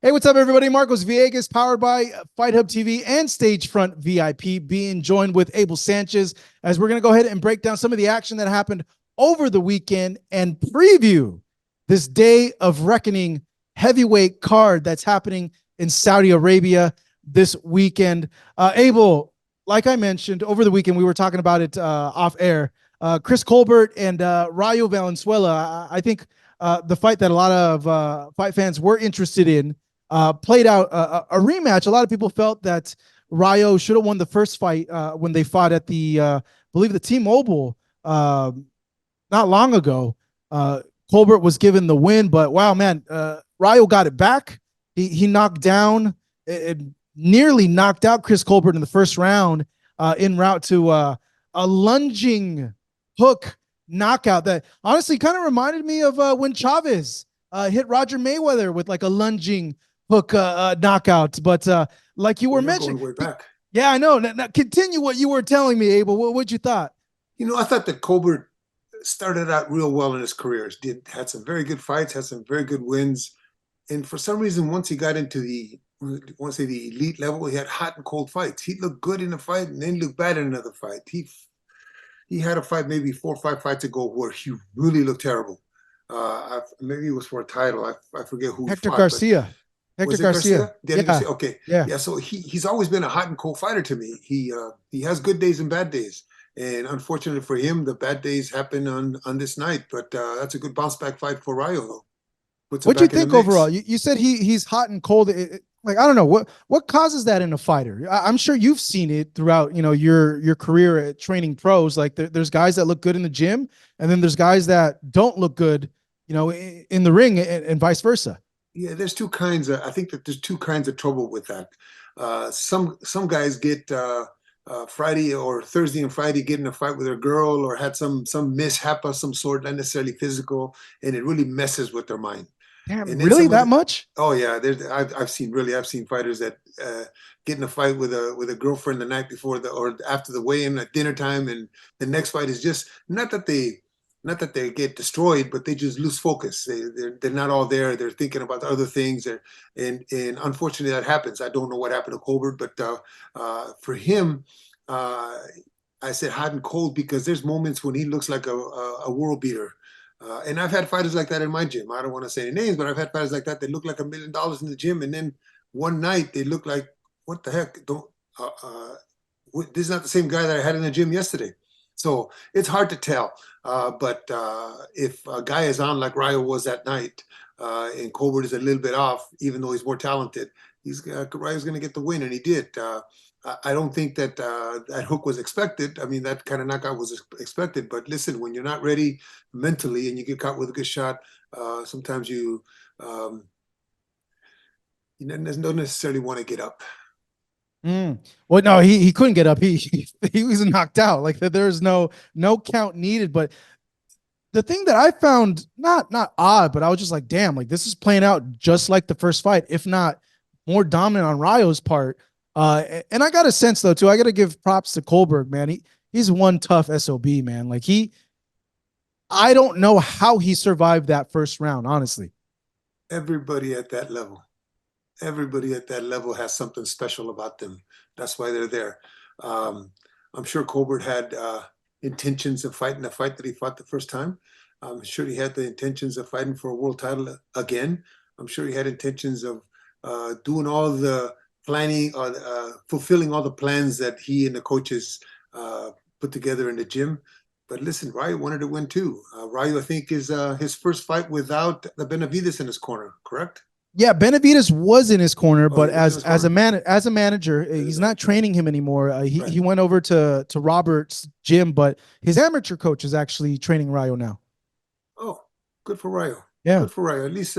Hey, what's up, everybody? Marcos Villegas, powered by Fight Hub TV and Stagefront VIP, being joined with Abel Sanchez as we're going to go ahead and break down some of the action that happened over the weekend and preview this day of reckoning heavyweight card that's happening in Saudi Arabia this weekend. Abel, like I mentioned, over the weekend, we were talking about it off air. Chris Colbert and Rayo Valenzuela, I think the fight that a lot of fight fans were interested in, played out a rematch. A lot of people felt that Rayo should have won the first fight when they fought at the, I believe, the T-Mobile not long ago. Colbert was given the win, but wow, man, Rayo got it back. He knocked down, nearly knocked out Chris Colbert in the first round en route to a lunging hook knockout that honestly kind of reminded me of when Chavez hit Roger Mayweather with like a lunging hook knockout. But like you were mentioning, going way back. Yeah, I know. Now, continue what you were telling me, Abel. What you thought? I thought that Colbert started out real well in his career. Had some very good fights, had some very good wins, and for some reason, once he got into the elite level, he had hot and cold fights. He looked good in a fight, and then looked bad in another fight. He had a fight maybe 4 or 5 fights ago where he really looked terrible. Maybe it was for a title. I forget who. Hector Garcia. Was it Garcia? Yeah. Garcia? Okay. Yeah. So he's always been a hot and cold fighter to me. He has good days and bad days. And unfortunately for him, the bad days happen on this night. But that's a good bounce back fight for Rayo, though. What do you think overall? You said he's hot and cold. Like, I don't know what causes that in a fighter. I'm sure you've seen it throughout your career at training pros. Like there's guys that look good in the gym, and then there's guys that don't look good, in the ring, and vice versa. Yeah, there's two kinds of. I think that there's two kinds of trouble with that. Some guys get Friday or Thursday and Friday get in a fight with their girl or had some mishap of some sort, not necessarily physical, and it really messes with their mind. Damn, really that much? Oh yeah, I've seen fighters that get in a fight with a girlfriend the night before or after the weigh-in at dinner time, and the next fight is just not that they get destroyed, but they just lose focus. They're not all there. They're thinking about other things, and unfortunately that happens. I don't know what happened to Colbert, but for him, I said hot and cold because there's moments when he looks like a world beater. And I've had fighters like that in my gym. I don't want to say any names, but I've had fighters like that. They look like $1 million in the gym, and then one night they look like, what the heck? This is not the same guy that I had in the gym yesterday. So it's hard to tell. But if a guy is on like Rayo was that night, and Colbert is a little bit off, even though he's more talented, Rayo's going to get the win, and he did. I don't think that that hook was expected. I mean, that kind of knockout was expected. But listen, when you're not ready mentally and you get caught with a good shot, sometimes you don't necessarily want to get up. Well, no, he couldn't get up. He was knocked out. Like there's no count needed. But the thing that I found not odd, but I was just like, damn, like this is playing out just like the first fight, if not more dominant on Rayo's part. And I got a sense though too. I got to give props to Colbert, man. He's one tough SOB, man. Like I don't know how he survived that first round, honestly. Everybody at that level has something special about them. That's why they're there. I'm sure Colbert had intentions of fighting the fight that he fought the first time. I'm sure he had the intentions of fighting for a world title again. I'm sure he had intentions of doing all the planning or fulfilling all the plans that he and the coaches put together in the gym. But listen, Rayo wanted to win too. Rayo, I think, is his first fight without the Benavides in his corner, correct? Yeah, Benavides was in his corner, but as a manager, he's not training him anymore. He went over to Robert's gym, but his amateur coach is actually training Rayo now. Oh, good for Rayo. Yeah, good for Rayo. At least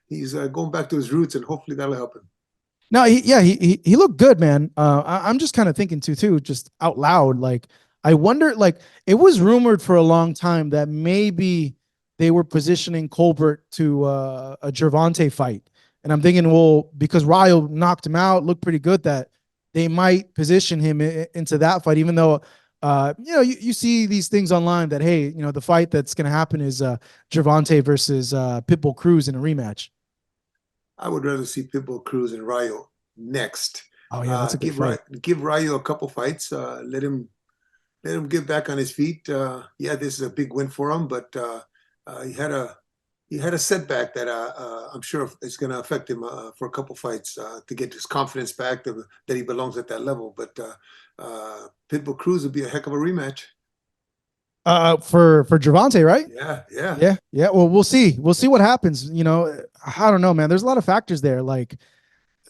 he's going back to his roots, and hopefully that'll help him. No, he looked good, man. I'm just kind of thinking too, just out loud. Like, I wonder, like, it was rumored for a long time that maybe they were positioning Colbert to a Gervonta fight. And I'm thinking, well, because Rayo knocked him out, looked pretty good, that they might position him into that fight, even though, you see these things online that, hey, the fight that's going to happen is Gervonta versus Pitbull Cruz in a rematch. I would rather see Pitbull Cruz and Rayo next. Oh yeah, that's a good fight. Give Rayo a couple fights. Let him get back on his feet. Yeah, this is a big win for him, but he had a setback that I'm sure is going to affect him for a couple fights to get his confidence back that he belongs at that level. But Pitbull Cruz would be a heck of a rematch. For Gervonta, right? Yeah, yeah. Yeah. Well, we'll see. We'll see what happens. I don't know, man. There's a lot of factors there. Like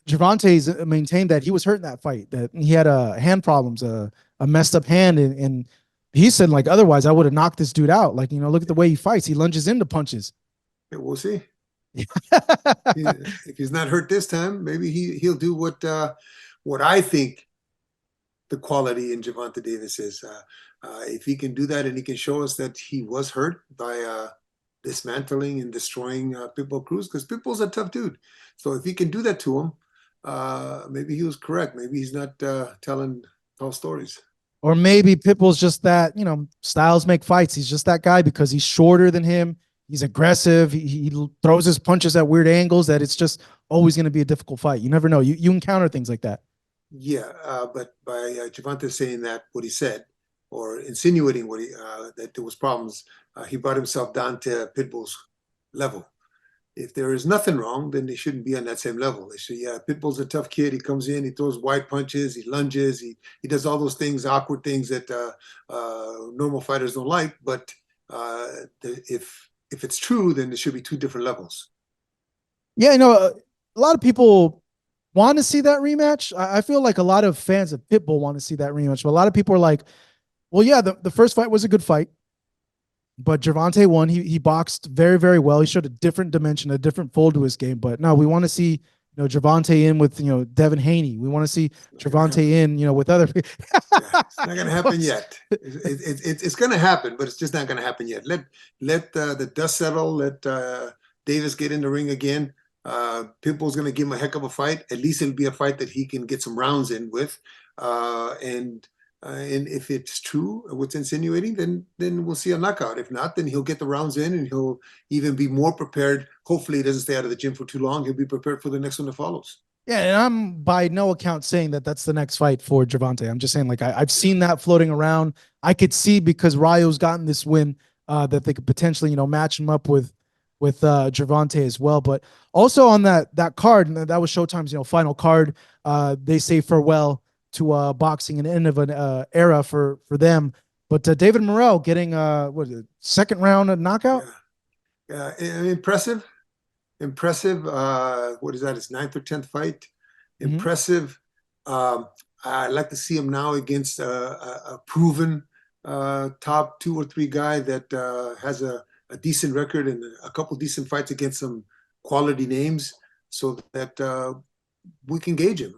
Gervonta's maintained that he was hurt in that fight, that he had hand problems, a messed up hand, and he said like otherwise I would have knocked this dude out. Like look at the way he fights. He lunges into punches. Yeah, we'll see. If he's not hurt this time, maybe he'll do what I think the quality in Gervonta Davis is. If he can do that and he can show us that he was hurt by dismantling and destroying Pitbull Cruz, because Pitbull's a tough dude. So if he can do that to him, maybe he was correct. Maybe he's not telling tall stories. Or maybe Pitbull's just that, styles make fights. He's just that guy because he's shorter than him. He's aggressive. He throws his punches at weird angles that it's just always going to be a difficult fight. You never know. You encounter things like that. Yeah, but by Gervonta saying that, what he said, or insinuating that there was problems, he brought himself down to Pitbull's level. If there is nothing wrong, then they shouldn't be on that same level. They should, yeah, Pitbull's a tough kid. He comes in, he throws wide punches, he lunges, he does all those things, awkward things that normal fighters don't like. But if it's true, then there should be two different levels. Yeah, a lot of people want to see that rematch. I feel like a lot of fans of Pitbull want to see that rematch, but a lot of people are like, well, yeah, the first fight was a good fight, but Gervonta won. He boxed very, very well. He showed a different dimension, a different fold to his game. But no, we want to see Gervonta in with Devin Haney. We want to see Gervonta in with other people. Yeah, it's not going to happen yet. It's going to happen, but it's just not going to happen yet. Let the dust settle. Let Davis get in the ring again. Pitbull's going to give him a heck of a fight. At least it'll be a fight that he can get some rounds in with. And if it's true, what's insinuating, then we'll see a knockout. If not, then he'll get the rounds in and he'll even be more prepared. Hopefully he doesn't stay out of the gym for too long. He'll be prepared for the next one that follows. Yeah, and I'm by no account saying that that's the next fight for Gervonta. I'm just saying like I've seen that floating around. I could see because Rayo's gotten this win that they could potentially match him up with Gervonta as well. But also on that card, and that was Showtime's final card. They say farewell to boxing and end of an era for them. But David Morrell getting what is it, second round knockout? Yeah, impressive. What is that? His 9th or 10th fight. Impressive. I'd like to see him now against a proven top 2 or 3 guy that has a decent record and a couple decent fights against some quality names, so that we can gauge him.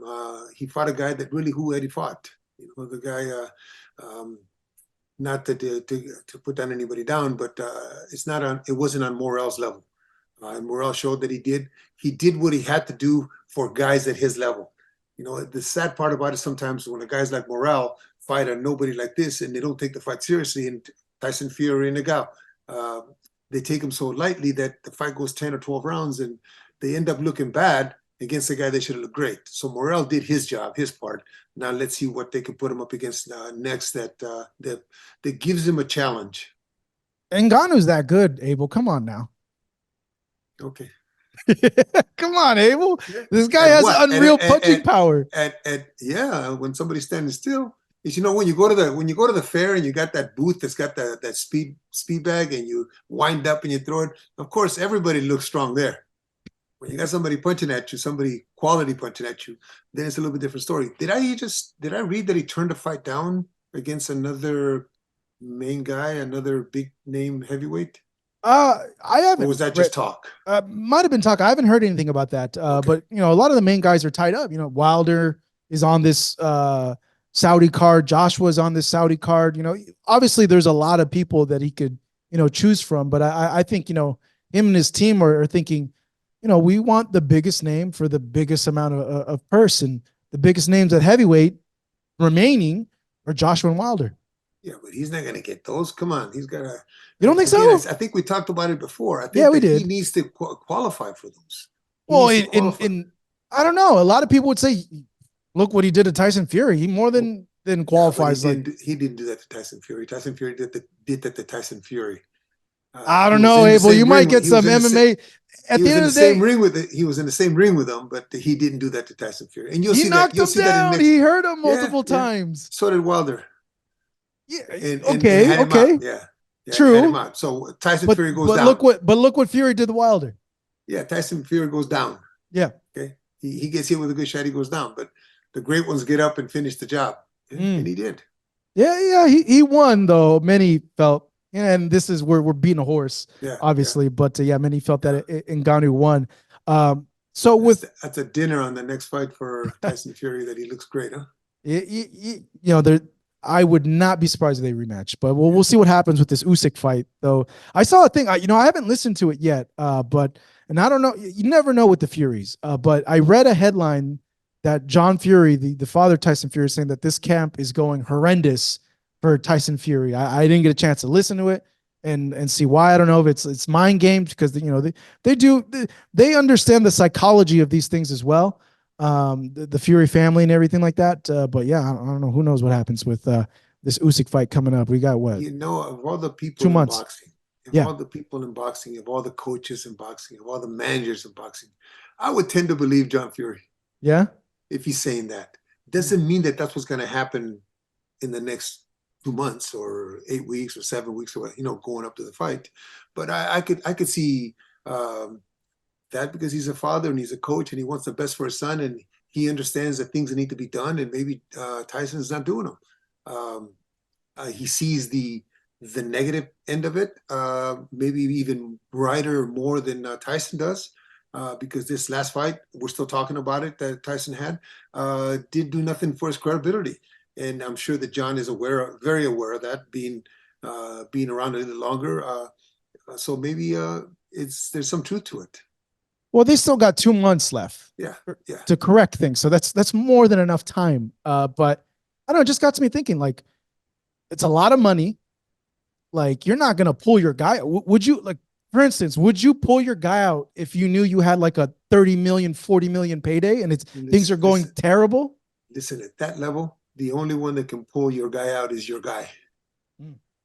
He fought a guy that really, who had he fought? The guy. Not to put down anybody down, but it wasn't on Morrell's level. And Morrell showed that he did what he had to do for guys at his level. The sad part about it sometimes when a guys like Morrell fight a nobody like this and they don't take the fight seriously, and Tyson Fury and Nagao, they take him so lightly that the fight goes 10 or 12 rounds and they end up looking bad against a guy they should have looked great. So Morrell did his job, his part. Now let's see what they can put him up against next that gives him a challenge. Ngannou's that good, Abel. Come on now. Okay. Come on, Abel. This guy has unreal punching power. Yeah, when somebody's standing still. Is when you go to the fair and you got that booth that's got that speed bag and you wind up and you throw it, of course everybody looks strong there. When you got somebody punching at you, somebody quality punching at you, then it's a little bit different story. Did I read that he turned the fight down against another main guy, another big name heavyweight? I haven't. Or was that just talk? Might have been talk. I haven't heard anything about that. Okay. But a lot of the main guys are tied up. Wilder is on this Saudi card. Joshua's on this Saudi card. Obviously there's a lot of people that he could choose from. But I think him and his team are thinking, we want the biggest name for the biggest amount of purse, and the biggest names at heavyweight remaining are Joshua and Wilder. Yeah, but he's not going to get those. Come on, he's got to. You don't think so? I think we talked about it before. I think yeah, we did. He needs to qualify for those. He Well, needs to qualify. I don't know. A lot of people would say, look what he did to Tyson Fury. He more than qualifies. Yeah, he didn't do that to Tyson Fury. Tyson Fury did that to Tyson Fury. I He don't was know, in the Abel. You same might ring. get He was some in the MMA. At he the was end in the of the same day, ring with it. He was in the same ring with them, but he didn't do that to Tyson Fury. And you'll he see that. knocked You'll him see that in down. next. He hurt him Yeah, multiple yeah. times. So did Wilder. Yeah. And Okay. had him out. Okay. Yeah, yeah, had him True. out. So Tyson But Fury goes down. look what Fury did to Wilder. Yeah, Tyson Fury goes down. Yeah. Okay, he gets hit with a good shot. He goes down, but the great ones get up and finish the job, and he did. Yeah. He won though. Many felt, and this is where we're beating a horse, Yeah, obviously. yeah. But yeah, many felt Yeah. that Ngannou won. So That's a dinner on the next fight for Tyson Fury that he looks great, huh? there, I would not be surprised if they rematch, but we'll see what happens with this Usyk fight. Though I saw a thing, I haven't listened to it yet, but and I don't know, you never know with the Furies, but I read a headline that John Fury, the father of Tyson Fury, is saying that this camp is going horrendous for Tyson Fury. I didn't get a chance to listen to it and see why. I don't know if it's mind games because they understand the psychology of these things as well, the Fury family and everything like that. But yeah, I don't know. Who knows what happens with this Usyk fight coming up? We got what? Of all the 2 people in months. boxing, Yeah. of all the coaches in boxing, of all the managers in boxing, I would tend to believe John Fury. Yeah. If he's saying that, doesn't mean that that's what's going to happen in the next 2 months or 8 weeks or 7 weeks or going up to the fight. But I could see that because he's a father and he's a coach and he wants the best for his son and he understands that things need to be done and maybe Tyson's not doing them. He sees the negative end of it, maybe even brighter more than Tyson does. Because this last fight, we're still talking about it, that Tyson had, did do nothing for his credibility. And I'm sure that John is very aware of that, being around a little longer. So maybe there's some truth to it. Well, they still got 2 months left. Yeah. To correct things, so that's more than enough time. But I don't know, it just got to me thinking, like, it's a lot of money. Like, you're not gonna pull your guy. Would you, like, for instance, would you pull your guy out if you knew you had like a 30 million, 40 million payday and things are going terrible? Listen, at that level, the only one that can pull your guy out is your guy.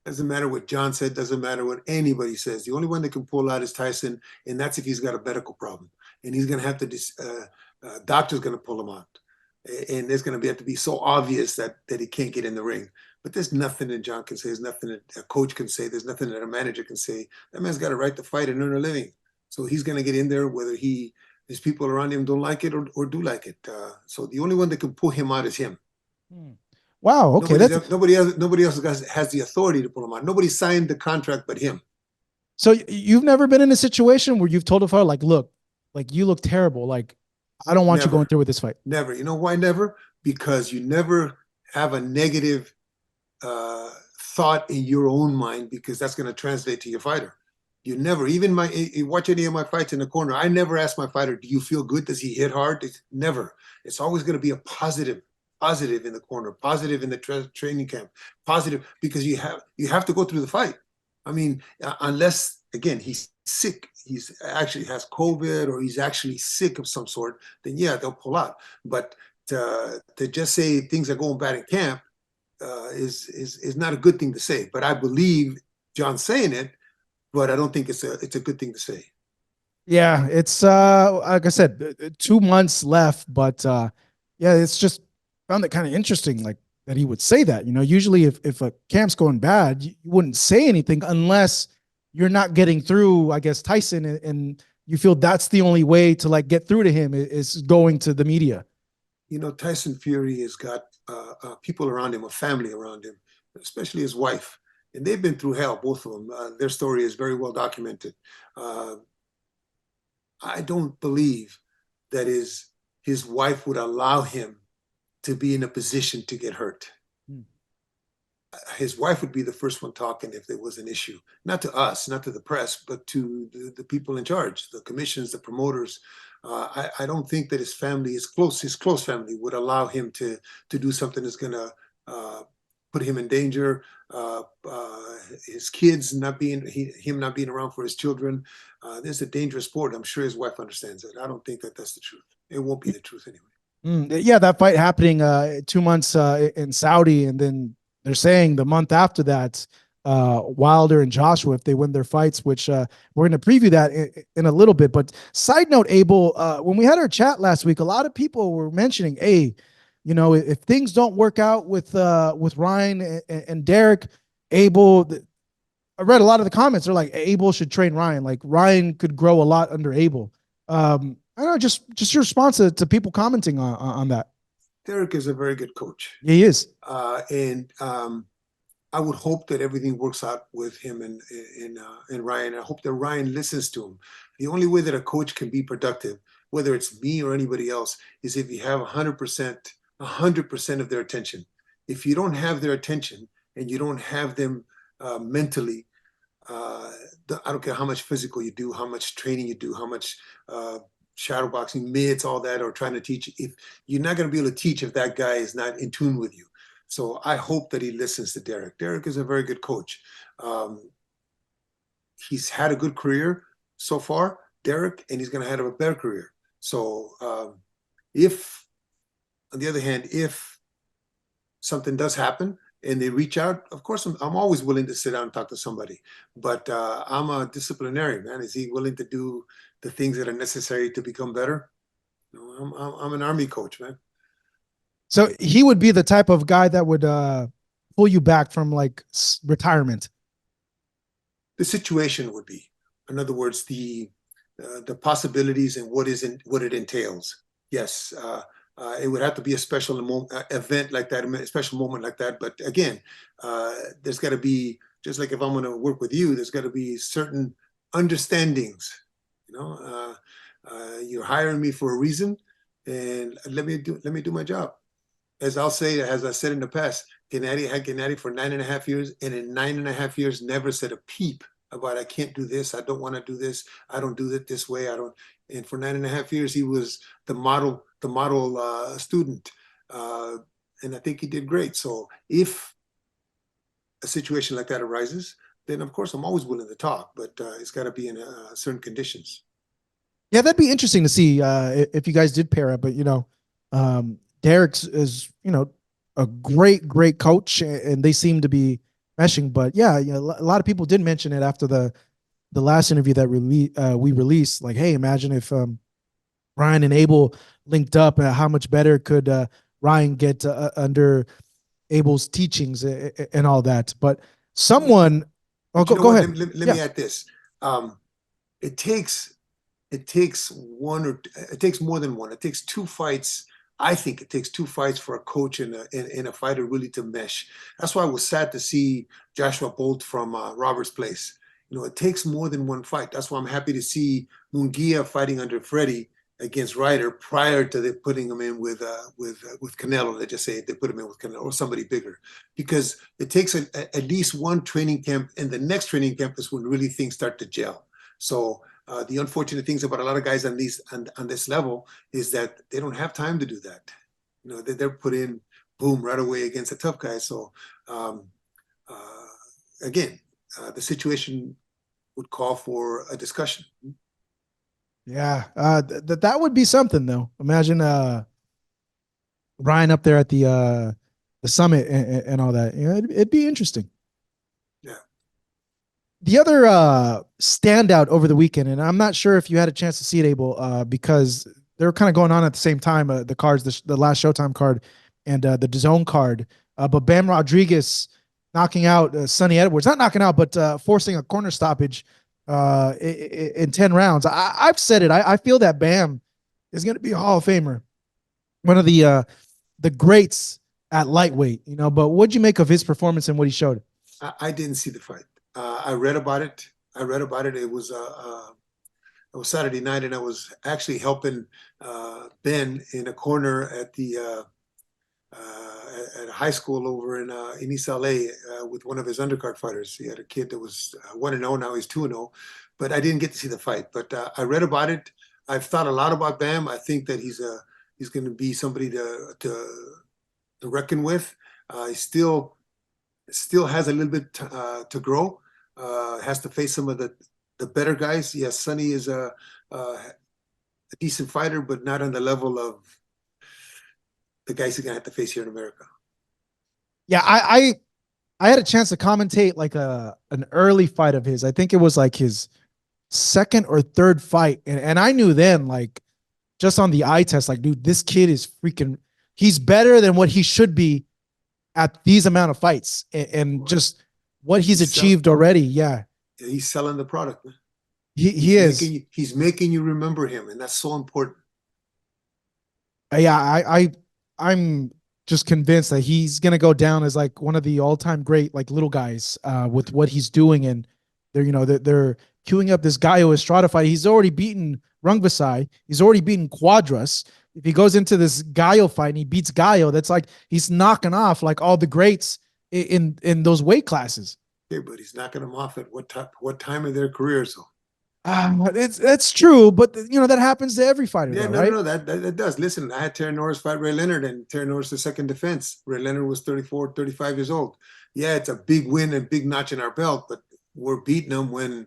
Doesn't matter what John said, doesn't matter what anybody says. The only one that can pull out is Tyson, and that's if he's got a medical problem. And he's going to have to, doctor's going to pull him out. And it's going to have to be so obvious that he can't get in the ring. But there's nothing that John can say. There's nothing that a coach can say. There's nothing that a manager can say. That man's got a right to fight and earn a living. So he's going to get in there whether his people around him don't like it or do like it. So the only one that can pull him out is him. Wow. Okay. Nobody else has the authority to pull him out. Nobody signed the contract but him. So you've never been in a situation where you've told a fighter, like, look, like, you look terrible. Like, I don't want you going through with this fight. Never. You know why never? Because you never have a negative thought in your own mind, because that's going to translate to your fighter. You never, even you watch any of my fights in the corner, I never ask my fighter, do you feel good? Does he hit hard? Never. It's always going to be a positive in the corner, positive in the training camp, positive, because you have to go through the fight. I mean, unless, again, he's sick, he's actually has COVID or he's actually sick of some sort, then yeah, they'll pull out. But to just say things are going bad in camp is not a good thing to say. But I believe John's saying it, but I don't think it's a good thing to say. Yeah, it's like I said, 2 months left, but yeah, it's just found it kind of interesting, like, that he would say that. Usually if a camp's going bad, you wouldn't say anything unless you're not getting through, I guess, Tyson, and you feel that's the only way to, like, get through to him is going to the media. Tyson Fury has got people around him, a family around him, especially his wife. And they've been through hell, both of them. Their story is very well documented. I don't believe that his wife would allow him to be in a position to get hurt. His wife would be the first one talking if there was an issue, not to us, not to the press, but to the people in charge, the commissions, the promoters. I don't think that his family, his close family, would allow him to do something that's going to put him in danger. His kids not being him not being around for his children. This is a dangerous sport. I'm sure his wife understands it. I don't think that that's the truth. It won't be the truth anyway. Yeah, that fight happening 2 months in Saudi, and then they're saying the month after that, Wilder and Joshua, if they win their fights, which we're going to preview that in a little bit. But side note, Abel, when we had our chat last week, a lot of people were mentioning, hey, you know, if things don't work out with Ryan and Derek, Abel. I read a lot of the comments. They're like, Abel should train Ryan. Like Ryan could grow a lot under Abel. I don't know, just your response to people commenting on that. Derek is a very good coach. Yeah, he is. And I would hope that everything works out with him and Ryan. I hope that Ryan listens to him. The only way that a coach can be productive, whether it's me or anybody else, is if you have 100% of their attention. If you don't have their attention and you don't have them mentally, I don't care how much physical you do, how much training you do, how much shadow boxing, mids, all that, or trying to teach. If you're not going to be able to teach if that guy is not in tune with you. So I hope that he listens to Derek. Derek is a very good coach. He's had a good career so far, Derek, and he's going to have a better career. So if, on the other hand, if something does happen and they reach out, of course, I'm always willing to sit down and talk to somebody. But I'm a disciplinarian, man. Is he willing to do the things that are necessary to become better? No, I'm an Army coach, man. So he would be the type of guy that would pull you back from like retirement. The situation would be, in other words, the possibilities and what it entails. Yes, it would have to be a special event like that, a special moment like that. But again, there's got to be, just like if I'm going to work with you, there's got to be certain understandings. You know, you're hiring me for a reason, and let me do my job. As I said in the past, Gennady had Gennady for 9.5 years, and in 9.5 years never said a peep about I can't do this, I don't want to do this, I don't do it this way, I don't. And for 9.5 years, he was the model student, and I think he did great. So if a situation like that arises, then of course I'm always willing to talk, but it's got to be in certain conditions. Yeah, that'd be interesting to see if you guys did pair up. But you know, Derek's is a great coach, and they seem to be meshing. But yeah, a lot of people did mention it after the last interview that we released. Like, hey, imagine if Ryan and Abel linked up, how much better could Ryan get under Abel's teachings and all that. But someone, go ahead. Let me add this. It takes more than one. It takes two fights. I think it takes two fights for a coach and a fighter really to mesh. That's why I was sad to see Joshua Bolt from Robert's Place. It takes more than one fight. That's why I'm happy to see Munguia fighting under Freddie against Ryder prior to putting him in with Canelo. Let's just say they put him in with Canelo or somebody bigger, because it takes at least one training camp, and the next training camp is when really things start to gel. So the unfortunate things about a lot of guys on this level is that they don't have time to do that. They're put in, boom, right away against a tough guy. So again, the situation would call for a discussion. Yeah, that would be something though. Imagine Ryan up there at the summit and all that. It'd be interesting. Yeah. The other standout over the weekend, and I'm not sure if you had a chance to see it, Abel, because they were kind of going on at the same time. The cards, the last Showtime card and the DAZN card. But Bam Rodriguez knocking out Sonny Edwards, not knocking out, but forcing a corner stoppage in 10 rounds. I've said it. I feel that Bam is going to be a Hall of Famer, one of the greats at lightweight. But what'd you make of his performance and what he showed? I didn't see the fight. I read about it. It was Saturday night, and I was actually helping Ben in a corner at at a high school over in East LA with one of his undercard fighters. He had a kid that was 1-0, now he's 2-0, but I didn't get to see the fight. But I read about it. I've thought a lot about Bam. I think that he's going to be somebody to reckon with. He's still Still has a little bit to grow. Has to face some of the better guys. Yes, Sonny is a decent fighter, but not on the level of the guys he's gonna have to face here in America. Yeah, I had a chance to commentate like an early fight of his. I think it was like his second or third fight, and I knew then, like, just on the eye test, like, dude, this kid is freaking. He's better than what he should be at these amount of fights, and just what he's achieved already. Yeah, he's selling the product, man. he is. He's making you remember him, and that's so important. Yeah, I'm just convinced that he's gonna go down as like one of the all-time great like little guys with what he's doing, and they're queuing up this Gallo Estrada fight. He's already beaten Rungvisai. He's already beaten Quadras. If he goes into this Gallo fight and he beats Gallo, that's like he's knocking off like all the greats in those weight classes. Okay, but he's knocking them off at what time of their careers though? That's true, but that happens to every fighter, Yeah, though, right? no, that does. Listen, I had Terry Norris fight Ray Leonard, and Terry Norris the second defense. Ray Leonard was 34, 35 years old. Yeah, it's a big win and big notch in our belt, but we're beating him when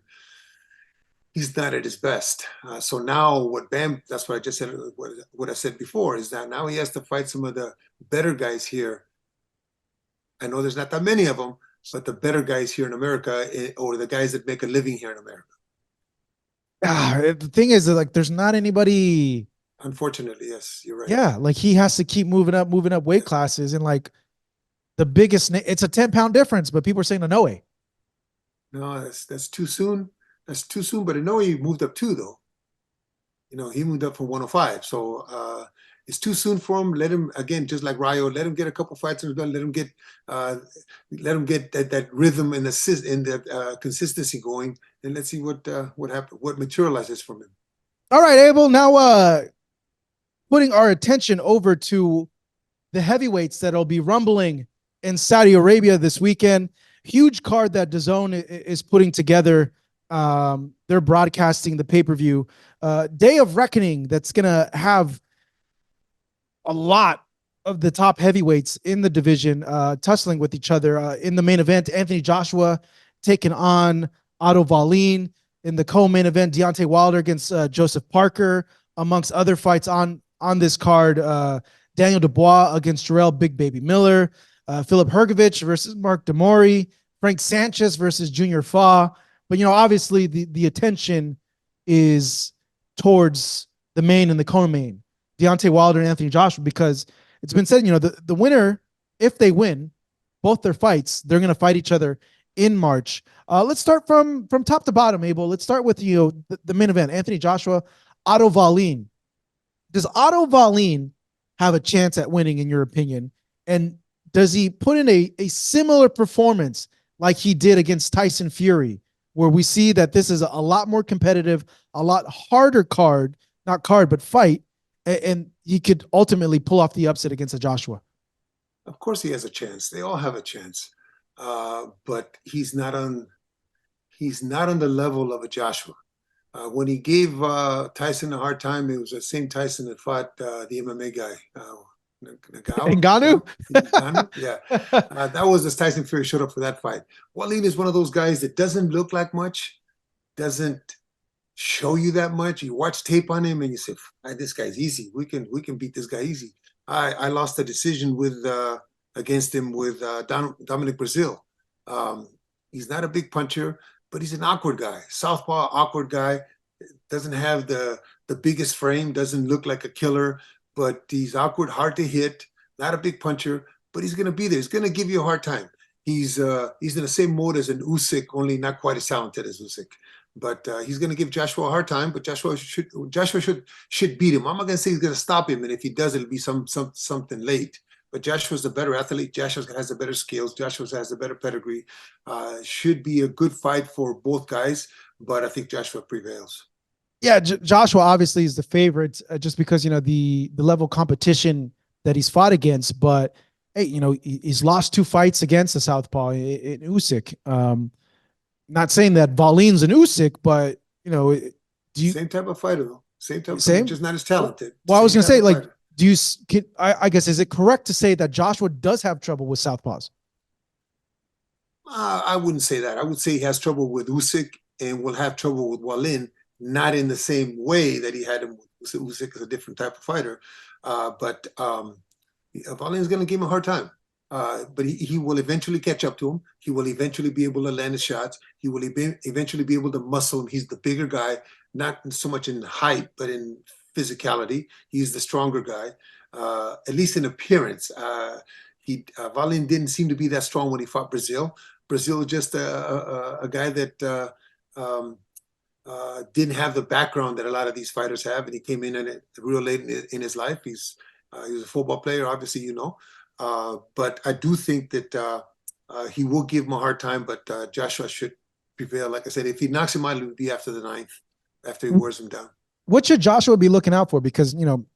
he's not at his best. So now that's what I just said, what I said before, is that now he has to fight some of the better guys here. I know there's not that many of them, but the better guys here in America, or the guys that make a living here in America. The thing is that, like, there's not anybody. Unfortunately, yes, you're right. Yeah, like he has to keep moving up weight classes, and like the biggest, it's a 10-pound difference, but people are saying no way. No, that's too soon. That's too soon. But I know he moved up too, though. He moved up from 105, so it's too soon for him. Let him, again, just like Rayo, let him get a couple fights in his belt. Let him get that rhythm and that consistency going, and let's see what happens, what materializes from him. All right, Abel. Now, putting our attention over to the heavyweights that'll be rumbling in Saudi Arabia this weekend. Huge card that DAZN is putting together. They're broadcasting the pay-per-view Day of Reckoning that's gonna have a lot of the top heavyweights in the division tussling with each other. In the main event, Anthony Joshua taking on Otto Wallin. In the co-main event, Deontay Wilder against Joseph Parker, amongst other fights on this card. Daniel Dubois against Jarrell Big Baby Miller. Philip Hergovich versus Mark Demori. Frank Sanchez versus Junior Fa. But, obviously the attention is towards the main and the co-main, Deontay Wilder and Anthony Joshua, because it's been said, the winner, if they win both their fights, they're going to fight each other in March. Let's start from top to bottom, Abel. Let's start with the main event, Anthony Joshua, Otto Wallin. Does Otto Wallin have a chance at winning, in your opinion? And does he put in a similar performance like he did against Tyson Fury, where we see that this is a lot more competitive, a lot harder fight, and he could ultimately pull off the upset against a Joshua? Of course he has a chance. They all have a chance. But he's not on the level of a Joshua. When he gave Tyson a hard time, it was the same Tyson that fought the MMA guy, Ngannou? Yeah. That was as Tyson Fury showed up for that fight. Wallin is one of those guys that doesn't look like much, doesn't show you that much. You watch tape on him and you say, this guy's easy. We can beat this guy easy. I lost a decision against him with Dominic Brazil. He's not a big puncher, but he's an awkward guy. Southpaw, awkward guy. Doesn't have the biggest frame, doesn't look like a killer, but he's awkward, hard to hit, not a big puncher, but he's going to be there. He's going to give you a hard time. He's in the same mode as an Usyk, only not quite as talented as Usyk. But he's going to give Joshua a hard time, but Joshua should beat him. I'm not going to say he's going to stop him, and if he does, it'll be something late. But Joshua's the better athlete. Joshua has the better skills. Joshua has the better pedigree. Should be a good fight for both guys, but I think Joshua prevails. Yeah, Joshua obviously is the favorite, just because the level of competition that he's fought against. But hey, he's lost 2 fights against the southpaw in Usyk. Not saying that Wallin's an Usyk, but same type of fighter though. Same type of fighter, just not as talented. Well, I was gonna say, like, I guess, is it correct to say that Joshua does have trouble with southpaws? I wouldn't say that. I would say he has trouble with Usyk and will have trouble with Wallin, not in the same way that he had him with Usyk. Usyk is a different type of fighter, but Wallin is going to give him a hard time. But he will eventually catch up to him. He will eventually be able to land his shots. He will eventually be able to muscle him. He's the bigger guy, not so much in height, but in physicality. He's the stronger guy, at least in appearance. Wallin didn't seem to be that strong when he fought Brazil. Brazil is just a guy that didn't have the background that a lot of these fighters have, and he came in it real late in his life. He was a football player, obviously, but I do think that he will give him a hard time, but Joshua should prevail. Like I said, if he knocks him out, it would be after the ninth, after he wears him down. What should Joshua be looking out for? Because,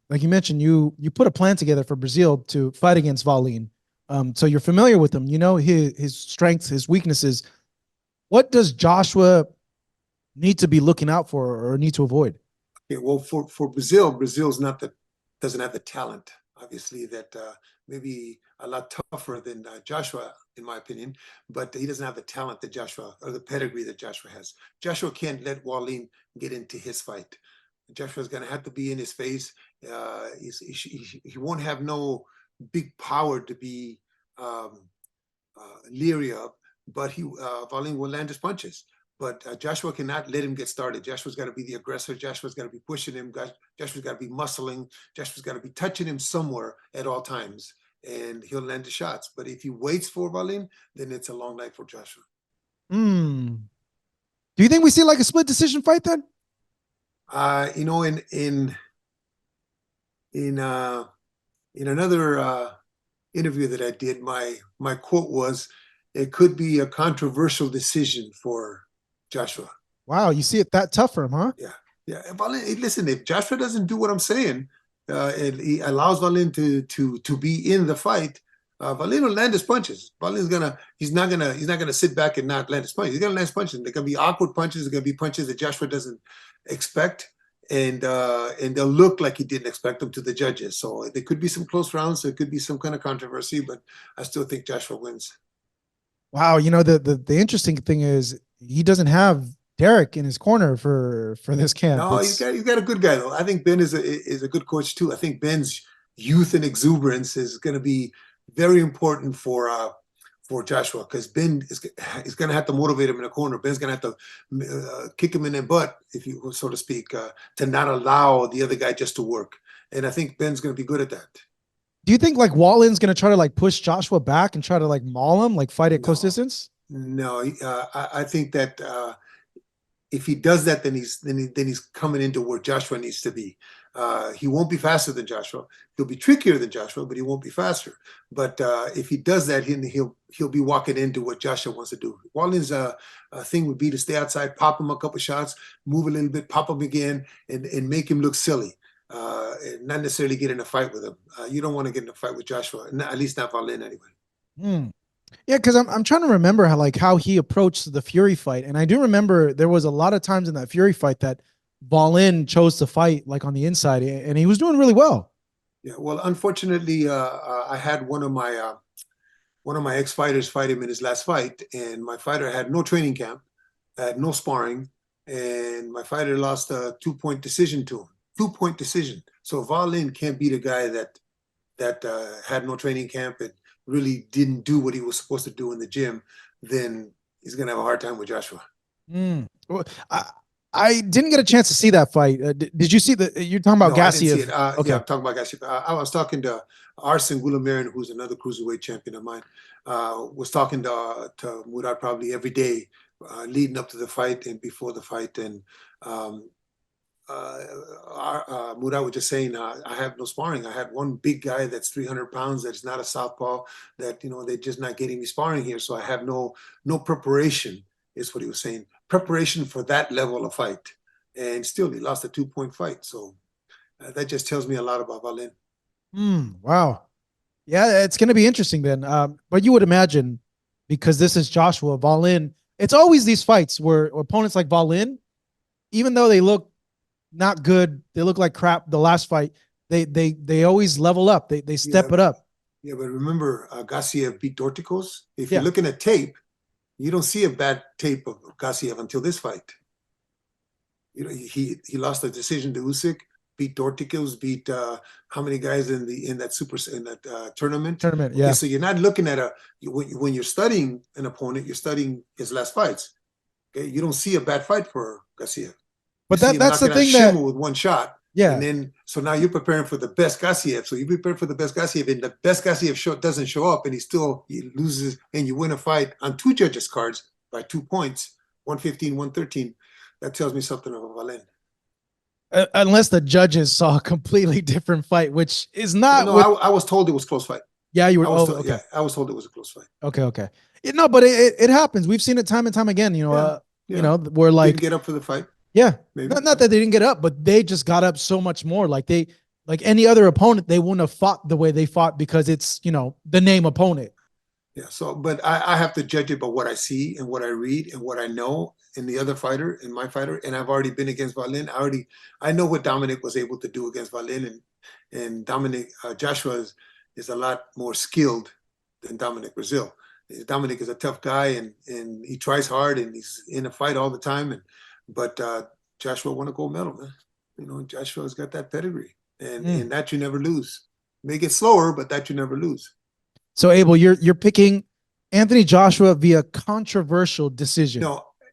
like you mentioned, you put a plan together for Brazil to fight against Wallin. So you're familiar with him, his strengths, his weaknesses. What does Joshua need to be looking out for or need to avoid? Okay, well, for Brazil's doesn't have the talent, obviously, that maybe a lot tougher than Joshua, in my opinion, but he doesn't have the talent that Joshua, or the pedigree that Joshua has. Joshua can't let Wallin get into his fight. Joshua's going to have to be in his face. He won't have no big power to be leery of, but Wallin will land his punches. But Joshua cannot let him get started. Joshua's got to be the aggressor. Joshua's got to be pushing him. Joshua's got to be muscling. Joshua's got to be touching him somewhere at all times, and he'll land the shots. But if he waits for Wallin, then it's a long night for Joshua. Do you think we see like a split decision fight then? In another interview that I did, my quote was, "It could be a controversial decision for Joshua." Wow, you see it that tough for him, huh? Yeah. Listen, if Joshua doesn't do what I'm saying, and he allows Wallin to be in the fight, Wallin will land his punches. He's not gonna sit back and not land his punches. He's gonna land his punches. They're gonna be awkward punches. They're gonna be punches that Joshua doesn't expect, and they'll look like he didn't expect them to the judges. So there could be some close rounds. There could be some kind of controversy, but I still think Joshua wins. Wow, the interesting thing is he doesn't have Derek in his corner for this camp. No, he's got a good guy though. I think Ben is a good coach too. I think Ben's youth and exuberance is going to be very important for Joshua, because Ben is going to have to motivate him in the corner. Ben's going to have to kick him in the butt, if you so to speak, to not allow the other guy just to work. And I think Ben's going to be good at that. Do you think like Wallin's going to try to like push Joshua back and try to like maul him, like fight at close distance? No, I think that if he does that, then he's coming into where Joshua needs to be. He won't be faster than Joshua. He'll be trickier than Joshua, but he won't be faster. But if he does that, he'll be walking into what Joshua wants to do. Wallin's thing would be to stay outside, pop him a couple shots, move a little bit, pop him again, and make him look silly. Not necessarily get in a fight with him. You don't want to get in a fight with Joshua, at least not Wallin anyway. Yeah, because I'm trying to remember how he approached the Fury fight, and I do remember there was a lot of times in that Fury fight that Wallin chose to fight like on the inside, and he was doing really well. Yeah, well, unfortunately, I had one of my ex-fighters fight him in his last fight, and my fighter had no training camp, had no sparring, and my fighter lost a 2-point decision to him. 2-point decision. So Wallin can't beat a guy that had no training camp and really didn't do what he was supposed to do in the gym. Then he's gonna have a hard time with Joshua. Well, I didn't get a chance to see that fight. Did you see you're talking about Gassiev? Okay. Yeah, I'm talking about Gassiev. I was talking to Arsen Gulamarin, who's another cruiserweight champion of mine. Was talking to Murad probably every day leading up to the fight and before the fight. And Murad was just saying, I have no sparring. I had one big guy that's 300 pounds that's not a southpaw, that they're just not getting me sparring here. So I have no preparation, is what he was saying. Preparation for that level of fight. And still, he lost a 2-point fight. So that just tells me a lot about Wallin. Wow. Yeah, it's going to be interesting then. But you would imagine, because this is Joshua, Wallin, it's always these fights where opponents like Wallin, even though they look not good, they look like crap the last fight, they always level up. They step it up. Yeah, but remember, Gassiev beat Dorticos. If you're looking at tape, You don't see a bad tape of Gassiev until this fight. You know, he lost the decision to Usyk, beat Dorticos, beat how many guys in that tournament? Tournament, Okay, yeah. so you're not looking at when you're studying an opponent, you're studying his last fights. Okay, you don't see a bad fight for Gassiev. You But see him that's the knocking out thing that, Schimel with one shot. And yeah. then, so now you're preparing for the best Gassiev. So you prepare for the best Gassiev, and the best Gassiev doesn't show up, and he loses, and you win a fight on two judges' cards by 2 points, 115, 113. That tells me something of a Wallin. Unless the judges saw a completely different fight, which is not No, with. I was told it was close fight. Yeah, you were. Yeah, I was told it was a close fight. Okay. No, but it happens. We've seen it time and time again. Where like didn't get up for the fight. Yeah, maybe not that they didn't get up, but they just got up so much more. Like any other opponent, they wouldn't have fought the way they fought because it's the name opponent. Yeah. So, but I have to judge it by what I see and what I read and what I know in the other fighter, in my fighter. And I've already been against Wallin. I know what Dominic was able to do against Wallin, and Dominic Joshua is a lot more skilled than Dominic Brazil. Dominic is a tough guy, and he tries hard, and he's in a fight all the time. But Joshua won a gold medal, man. Joshua's got that pedigree, and that you never lose. May get slower, but that you never lose. So Abel, you're picking Anthony Joshua via controversial decision.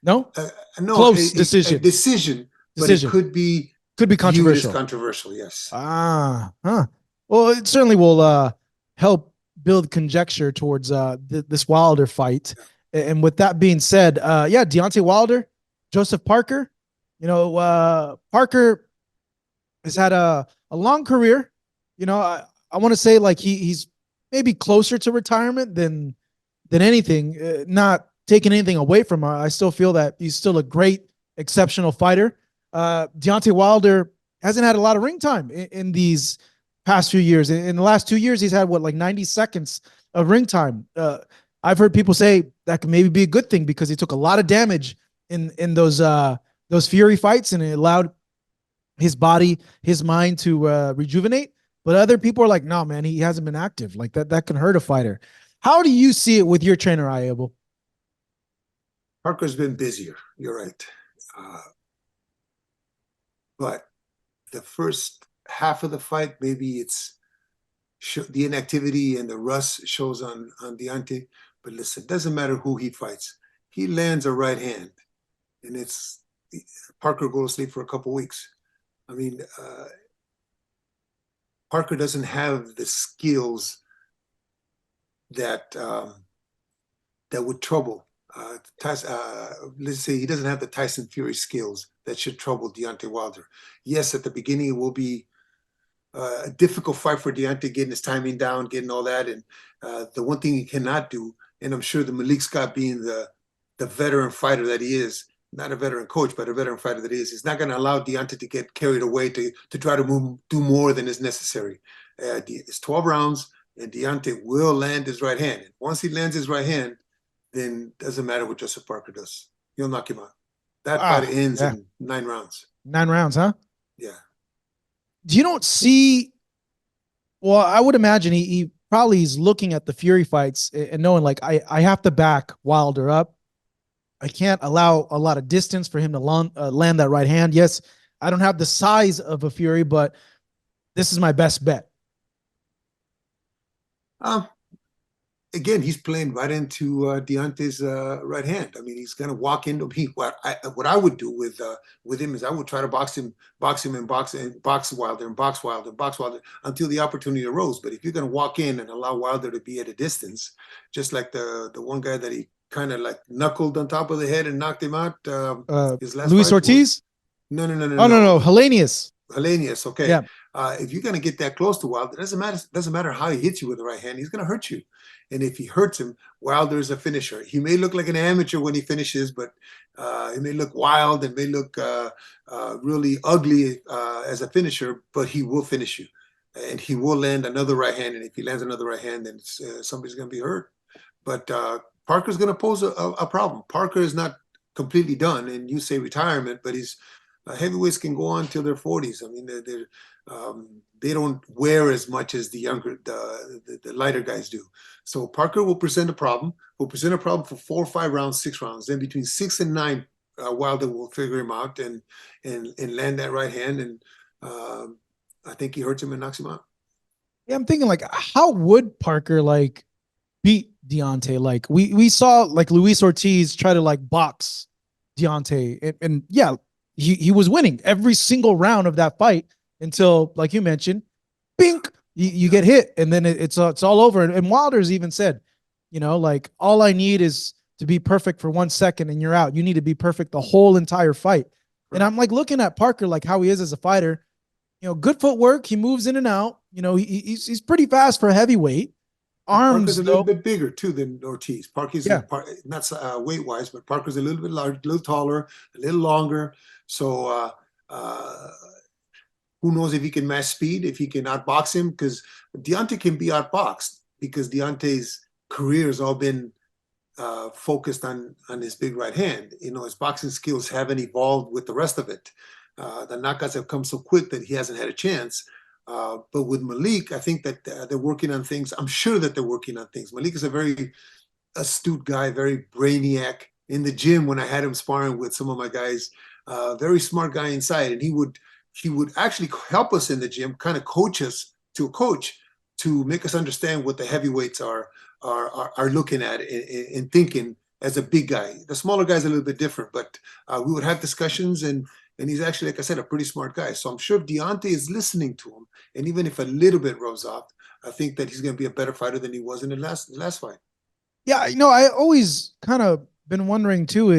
No, Close decision. A decision, but it could be controversial. Controversial, yes. Well, it certainly will help build conjecture towards this Wilder fight. Yeah. And with that being said, Deontay Wilder, Joseph Parker. Parker has had a long career. I want to say like he's maybe closer to retirement than anything. Not taking anything away from him, I still feel that he's still a great, exceptional fighter. Deontay Wilder hasn't had a lot of ring time in these past few years. In the last 2 years, he's had 90 seconds of ring time. I've heard people say that could maybe be a good thing because he took a lot of damage in those Fury fights, and it allowed his body, his mind to rejuvenate. But other people are like, no, man, he hasn't been active. Like that can hurt a fighter. How do you see it with your trainer, Abel? Parker's been busier. You're right. But the first half of the fight, maybe it's the inactivity and the rust shows on Deontay. But listen, it doesn't matter who he fights. He lands a right hand, and it's Parker goes to sleep for a couple weeks. I mean, Parker doesn't have the skills that that would trouble. Let's say he doesn't have the Tyson Fury skills that should trouble Deontay Wilder. Yes, at the beginning it will be a difficult fight for Deontay, getting his timing down, getting all that. And the one thing he cannot do, and I'm sure the Malik Scott being the veteran fighter that he is, not a veteran coach, but a veteran fighter that he is not going to allow Deontay to get carried away to try to do more than is necessary. It's 12 rounds, and Deontay will land his right hand. And once he lands his right hand, then it doesn't matter what Joseph Parker does. He'll knock him out. That fight ends in 9 rounds. 9 rounds, huh? Yeah. You don't see, well, I would imagine he probably is looking at the Fury fights and knowing like, I have to back Wilder up. I can't allow a lot of distance for him to land that right hand. Yes, I don't have the size of a Fury, but this is my best bet. Again, he's playing right into Deontay's right hand. I mean, he's going to walk into what I would do with him is I would try to box him and box Wilder until the opportunity arose. But if you're going to walk in and allow Wilder to be at a distance, just like the one guy that he kind of like knuckled on top of the head and knocked him out, his last Luis Ortiz? No. Oh, no. Helenius. Okay. Yeah. If you're going to get that close to Wilder, it doesn't matter how he hits you with the right hand. He's going to hurt you. And if he hurts him, Wilder is a finisher. He may look like an amateur when he finishes, but he may look wild and may look really ugly as a finisher, but he will finish you. And he will land another right hand. And if he lands another right hand, then somebody's going to be hurt. But Parker's going to pose a problem. Parker is not completely done. And you say retirement, but he's heavyweights can go on till their 40s. I mean, they don't wear as much as the younger, the lighter guys do. So Parker will present a problem. Will present a problem for 4 or 5 rounds, 6 rounds. Then between 6 and 9, Wilder will figure him out and land that right hand. And I think he hurts him and knocks him out. Yeah, I'm thinking like, how would Parker like beat Deontay? Like we saw like Luis Ortiz try to like box Deontay, and yeah, he was winning every single round of that fight until, like you mentioned, bink, you get hit, and then it's all over. And Wilder's even said, you know, like all I need is to be perfect for 1 second, and you're out. You need to be perfect the whole entire fight. And I'm like looking at Parker like how he is as a fighter. You know, good footwork. He moves in and out. You know, he's pretty fast for a heavyweight. Parker's Arms a little though, bit bigger too than Ortiz. Parker's yeah. not weight wise, but Parker's a little bit larger, a little taller, a little longer. So who knows if he can match speed, if he can outbox him? Because Deontay can be outboxed because Deontay's career has all been focused on his big right hand. You know, his boxing skills haven't evolved with the rest of it. The knockouts have come so quick that he hasn't had a chance. But with Malik, I think that they're working on things. I'm sure that they're working on things. Malik is a very astute guy, very brainiac. In the gym, when I had him sparring with some of my guys, very smart guy inside, and he would actually help us in the gym, kind of coach us to a coach to make us understand what the heavyweights are looking at and thinking as a big guy. The smaller guy's a little bit different, but we would have discussions, and he's actually, like I said, a pretty smart guy. So I'm sure if Deontay is listening to him, and even if a little bit rubs off, I think that he's going to be a better fighter than he was in the last fight. Yeah, you know, I always kind of been wondering too,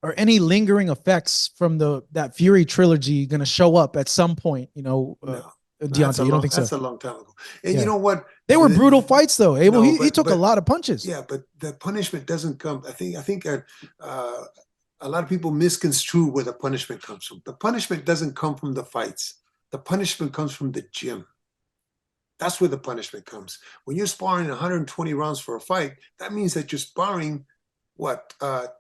are any lingering effects from that Fury trilogy going to show up at some point? You know, No, Deontay, you don't think so? that's a long time ago. And Yeah. you know what? They were brutal fights though. Abel, No, he took a lot of punches. Yeah, but the punishment doesn't come. I think a lot of people misconstrue where the punishment comes from. The punishment doesn't come from the fights. The punishment comes from the gym. That's where the punishment comes. When you're sparring 120 rounds for a fight, that means that you're sparring,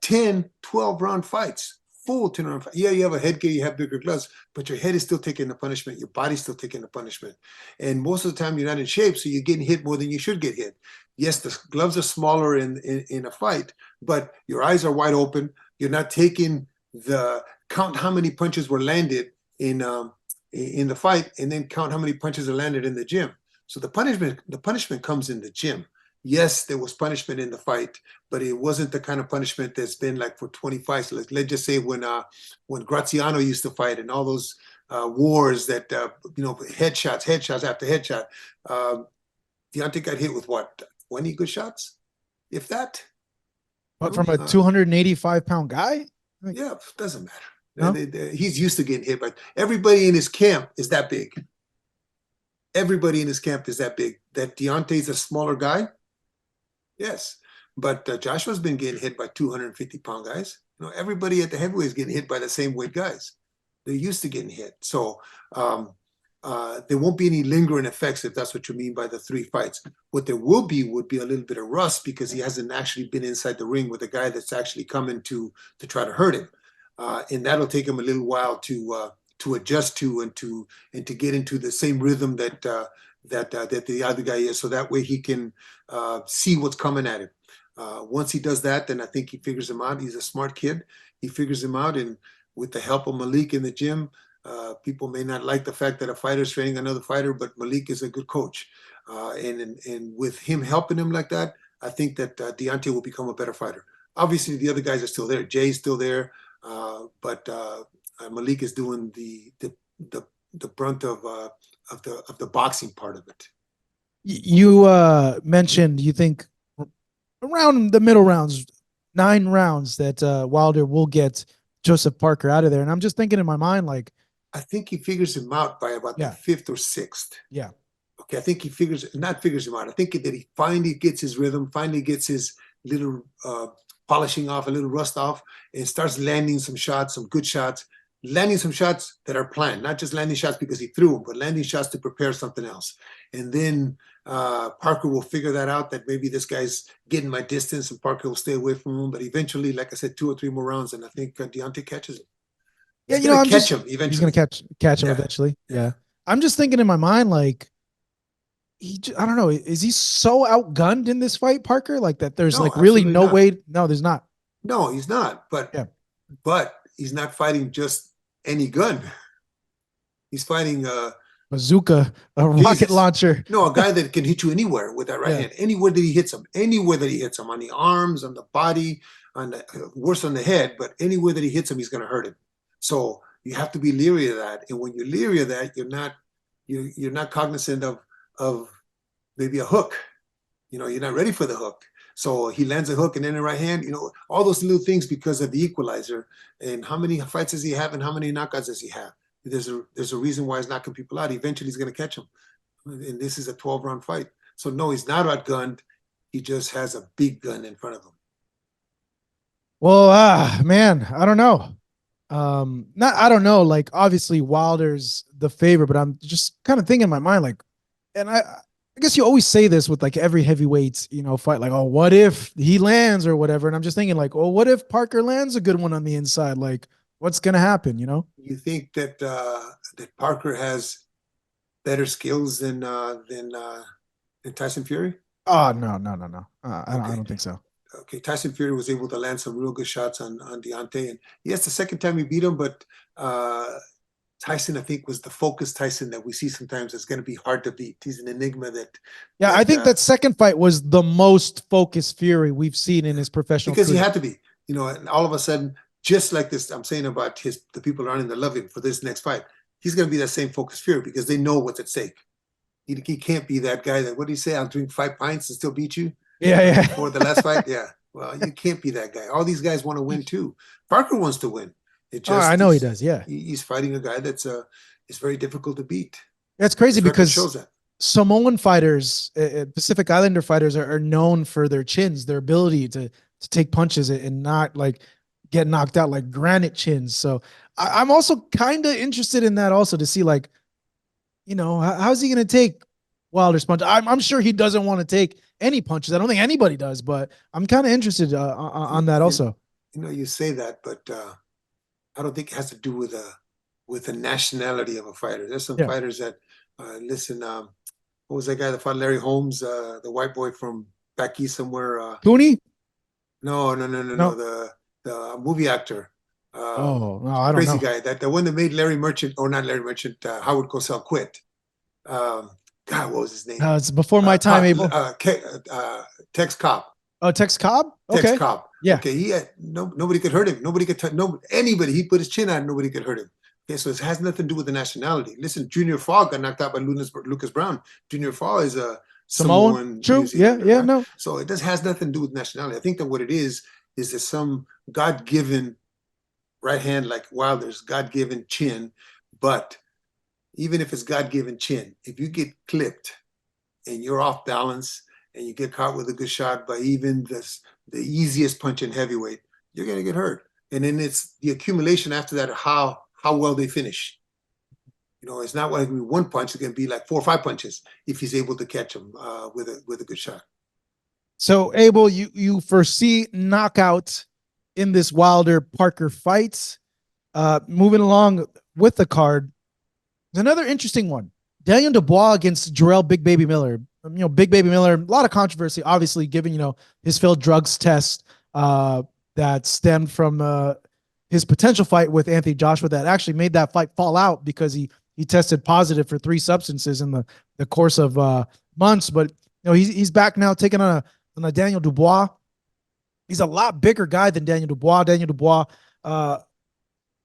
10, 12 round fights, full 10 round fights. Yeah, you have a headgear, you have bigger gloves, but your head is still taking the punishment. Your body's still taking the punishment. And most of the time you're not in shape, so you're getting hit more than you should get hit. Yes, the gloves are smaller in a fight, but your eyes are wide open. You're not taking the count how many punches were landed in the fight, and then count how many punches are landed in the gym. So the punishment comes in the gym. Yes, there was punishment in the fight, but it wasn't the kind of punishment that's been like for 20 fights. Let's just say when Graziano used to fight and all those wars that headshots after headshot. Deontay got hit with what, 20 good shots, if that. But from a 285-pound guy? Yeah, doesn't matter. No? He's used to getting hit, but everybody in his camp is that big. Everybody in his camp is that big. That Deontay's a smaller guy, yes. But Joshua's been getting hit by 250-pound guys. You know, everybody at the heavyweight is getting hit by the same weight guys. They're used to getting hit. So there won't be any lingering effects, if that's what you mean by the 3 fights. What there would be a little bit of rust because he hasn't actually been inside the ring with a guy that's actually coming to try to hurt him. And that'll take him a little while to adjust to and to get into the same rhythm that the other guy is, so that way he can see what's coming at him. Once he does that, then I think he figures him out. He's a smart kid. He figures him out, and with the help of Malik in the gym, people may not like the fact that a fighter is training another fighter, but Malik is a good coach, and with him helping him like that, I think that Deontay will become a better fighter. Obviously, the other guys are still there. Jay's still there, but Malik is doing the brunt of the boxing part of it. You mentioned you think around the middle rounds, 9 rounds, that Wilder will get Joseph Parker out of there, and I'm just thinking in my mind like, I think he figures him out by about the 5th or 6th. Yeah. Okay, I think he figures him out. I think that he finally gets his rhythm, finally gets his little polishing off, a little rust off, and starts landing some shots, some good shots. Landing some shots that are planned, not just landing shots because he threw them, but landing shots to prepare something else. And then Parker will figure that out, that maybe this guy's getting my distance, and Parker will stay away from him. But eventually, like I said, 2 or 3 more rounds, and I think Deontay catches him. Yeah, He's gonna catch just him he's gonna eventually. catch him Yeah, eventually. yeah. Yeah. I'm just thinking in my mind, like I don't know, is he so outgunned in this fight, Parker? Like that there's No, like really absolutely no not. way. No, there's not. No, he's not. Yeah. But he's not fighting just any gun. He's fighting Bazooka, a rocket Jesus. launcher. No, a guy that can hit you anywhere with that right Yeah. hand. Anywhere that he hits him. Anywhere that he hits him. On the arms, on the body, on the worse on the head, but anywhere that he hits him, he's gonna hurt him. So you have to be leery of that. And when you're leery of that, you're not cognizant of maybe a hook. You're not ready for the hook. So he lands a hook and then the right hand, all those little things because of the equalizer. And how many fights does he have and how many knockouts does he have? There's a reason why he's knocking people out. Eventually he's going to catch them. And this is a 12-round fight. So no, he's not outgunned. He just has a big gun in front of him. Well, man, I don't know. Not I don't know. Like obviously Wilder's the favorite, but I'm just kind of thinking in my mind, like, and I guess you always say this with like every heavyweight, fight, like, oh, what if he lands or whatever? And I'm just thinking, like, oh, what if Parker lands a good one on the inside? Like, what's gonna happen? You think that Parker has better skills than Tyson Fury? Oh no, no, no, no. I Okay. don't think so. Okay, Tyson Fury was able to land some real good shots on Deontay, and yes, the second time he beat him, but Tyson, I think, was the focused Tyson that we see sometimes that's going to be hard to beat. He's an enigma Yeah, I think that second fight was the most focused Fury we've seen in his professional because career. he had to be, and all of a sudden, just like this, I'm saying about the people around him that love him for this next fight, he's going to be that same focused Fury because they know what's at stake. He can't be that guy that, what do you say? I'll drink 5 pints and still beat you. Yeah, yeah. Before the last fight, yeah. Well, you can't be that guy. All these guys want to win too. Parker wants to win. It just I know he does. Yeah, he's fighting a guy that's is very difficult to beat. that's crazy His record because shows that. Samoan fighters, Pacific Islander fighters are known for their chins, their ability to take punches and not like get knocked out like granite chins. So I'm also kind of interested in that also to see like, how's he going to take Wilder's punch? I'm sure he doesn't want to take any punches. I don't think anybody does, but I'm kind of interested on that also. You say that, but I don't think it has to do with the nationality of a fighter. There's some fighters that listen. What was that guy that fought Larry Holmes, the white boy from back east somewhere? Cooney? No. The movie actor. Oh no, I don't Crazy know. guy. That the one that made Larry Merchant, or not Larry Merchant, Howard Cosell quit. God, what was his name? It's before my time, Abel. Tex Cobb. Oh, Tex Cobb? Okay. Tex Cobb. Yeah. Okay. He had nobody could hurt him. Nobody could touch anybody. He put his chin out, nobody could hurt him. Okay, so it has nothing to do with the nationality. Listen, Junior Fall got knocked out by Lucas Brown. Junior Fall is a Samoan. True. Yeah. Right? No. So it has nothing to do with nationality. I think that what it is that some God-given right hand like Wilder's God-given chin, but even if it's God-given chin, if you get clipped and you're off balance and you get caught with a good shot by even the easiest punch in heavyweight, you're going to get hurt. And then it's the accumulation after that, how well they finish. It's not going to be one punch. It's going to be like 4 or 5 punches if he's able to catch him with a good shot. So, Abel, you foresee knockout in this Wilder Parker fight. Moving along with the card, there's another interesting one. Daniel Dubois against Jarrell Big Baby Miller. Big Baby Miller, a lot of controversy, obviously, given, his failed drugs test that stemmed from his potential fight with Anthony Joshua that actually made that fight fall out because he tested positive for 3 substances in the course of months. But, he's back now taking on a Daniel Dubois. He's a lot bigger guy than Daniel Dubois. Daniel Dubois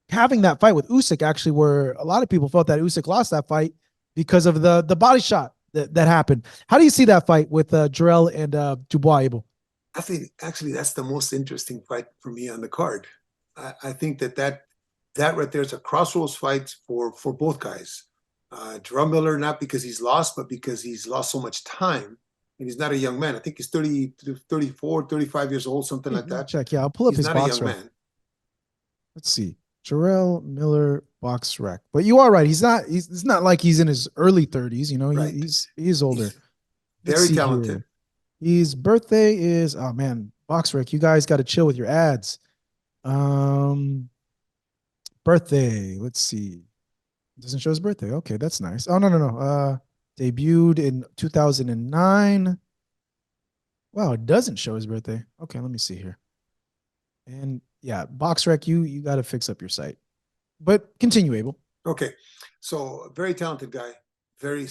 having that fight with Usyk, actually, where a lot of people felt that Usyk lost that fight because of the body shot that happened. How do you see that fight with Jarrell and Dubois, Abel? I think actually that's the most interesting fight for me on the card. I think that right there is a crossroads fight for both guys. Jarrell Miller, not because he's lost, but because he's lost so much time. And he's not a young man. I think he's 34, 35 years old, something like that. Check. Yeah, I'll pull up his box rec. He's not a young man. Let's see. Jarrell Miller box rec. But you are right. He's not like he's in his early 30s. Right. He's older. He's very talented. His birthday is, oh man, box rec. You guys got to chill with your ads. Birthday. Let's see. It doesn't show his birthday. Okay, that's nice. Oh, no, no, no. Debuted in 2009. Wow, it doesn't show his birthday. Okay, let me see here. And yeah, BoxRec, you got to fix up your site. But continue, Abel. Okay, so very talented guy, very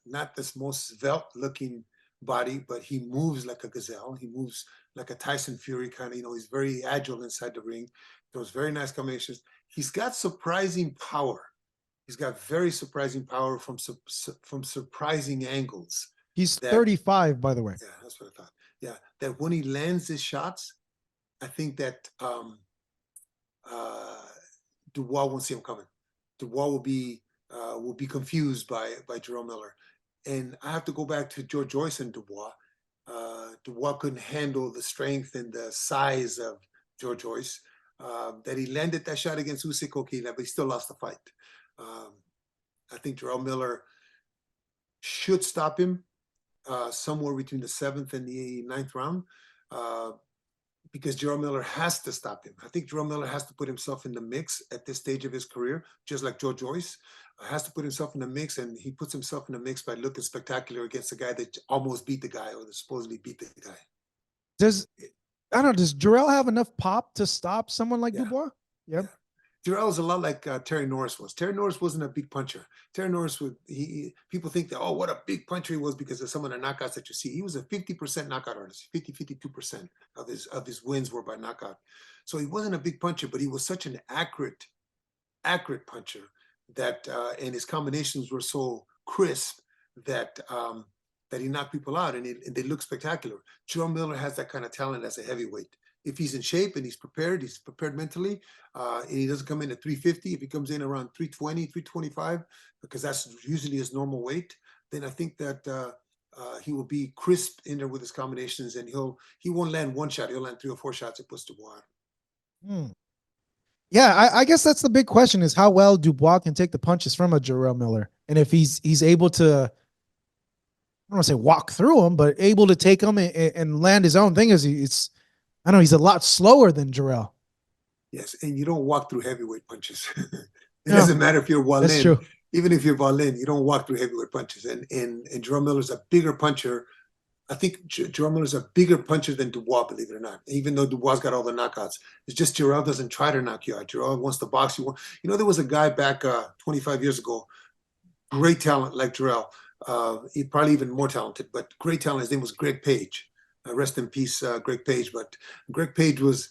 not this most svelte looking body, but he moves like a gazelle. He moves like a Tyson Fury kind of. He's very agile inside the ring. Those very nice combinations. He's got surprising power. He's got very surprising power from surprising angles. He's That 35, by the way. Yeah, that's what I thought. Yeah, that when he lands his shots, I think that uh, Dubois won't see him coming. Dubois will be confused by Jerome Miller, and I have to go back to George Joyce and Dubois. Dubois couldn't handle the strength and the size of George Joyce. That he landed that shot against Usyk Kokila, but he still lost the fight. I think Jerome Miller should stop him somewhere between the 7th and the 9th round. Because Jerome Miller has to stop him. I think Jerome Miller has to put himself in the mix at this stage of his career, just like Joe Joyce has to put himself in the mix, and he puts himself in the mix by looking spectacular against a guy that almost beat the guy or that supposedly beat the guy. Does I don't know? Does Jarrell have enough pop to stop someone like Dubois? Yep. Yeah. Jarrell is a lot like Terry Norris was. Terry Norris wasn't a big puncher. Terry Norris people think that, oh, what a big puncher he was because of some of the knockouts that you see. He was a 50% knockout artist. 52% of his wins were by knockout. So he wasn't a big puncher, but he was such an accurate puncher that and his combinations were so crisp that that he knocked people out, and they look spectacular. Jerome Miller has that kind of talent as a heavyweight. If he's in shape and he's prepared mentally, and he doesn't come in at 350, if he comes in around 320, 325, because that's usually his normal weight, then I think that he will be crisp in there with his combinations, and he won't land one shot. He'll land 3 or 4 shots at puts Dubois. Yeah, I guess that's the big question: is how well Dubois can take the punches from a Jarrell Miller, and if he's able to. I don't want to say walk through them, but able to take them and land his own thing. It's I don't know, he's a lot slower than Jarrell. Yes, and you don't walk through heavyweight punches. It doesn't matter if you're Wallin. That's true. Even if you're Wallin, you don't walk through heavyweight punches. And Jerome Miller's a bigger puncher. I think Jerome Miller's a bigger puncher than Dubois, believe it or not. Even though Dubois got all the knockouts, it's just Jarrell doesn't try to knock you out. Jarrell wants to box you. There was a guy back 25 years ago, great talent like Jarrell. He probably even more talented, but great talent. His name was Greg Page. Rest in peace, Greg Page. But Greg Page was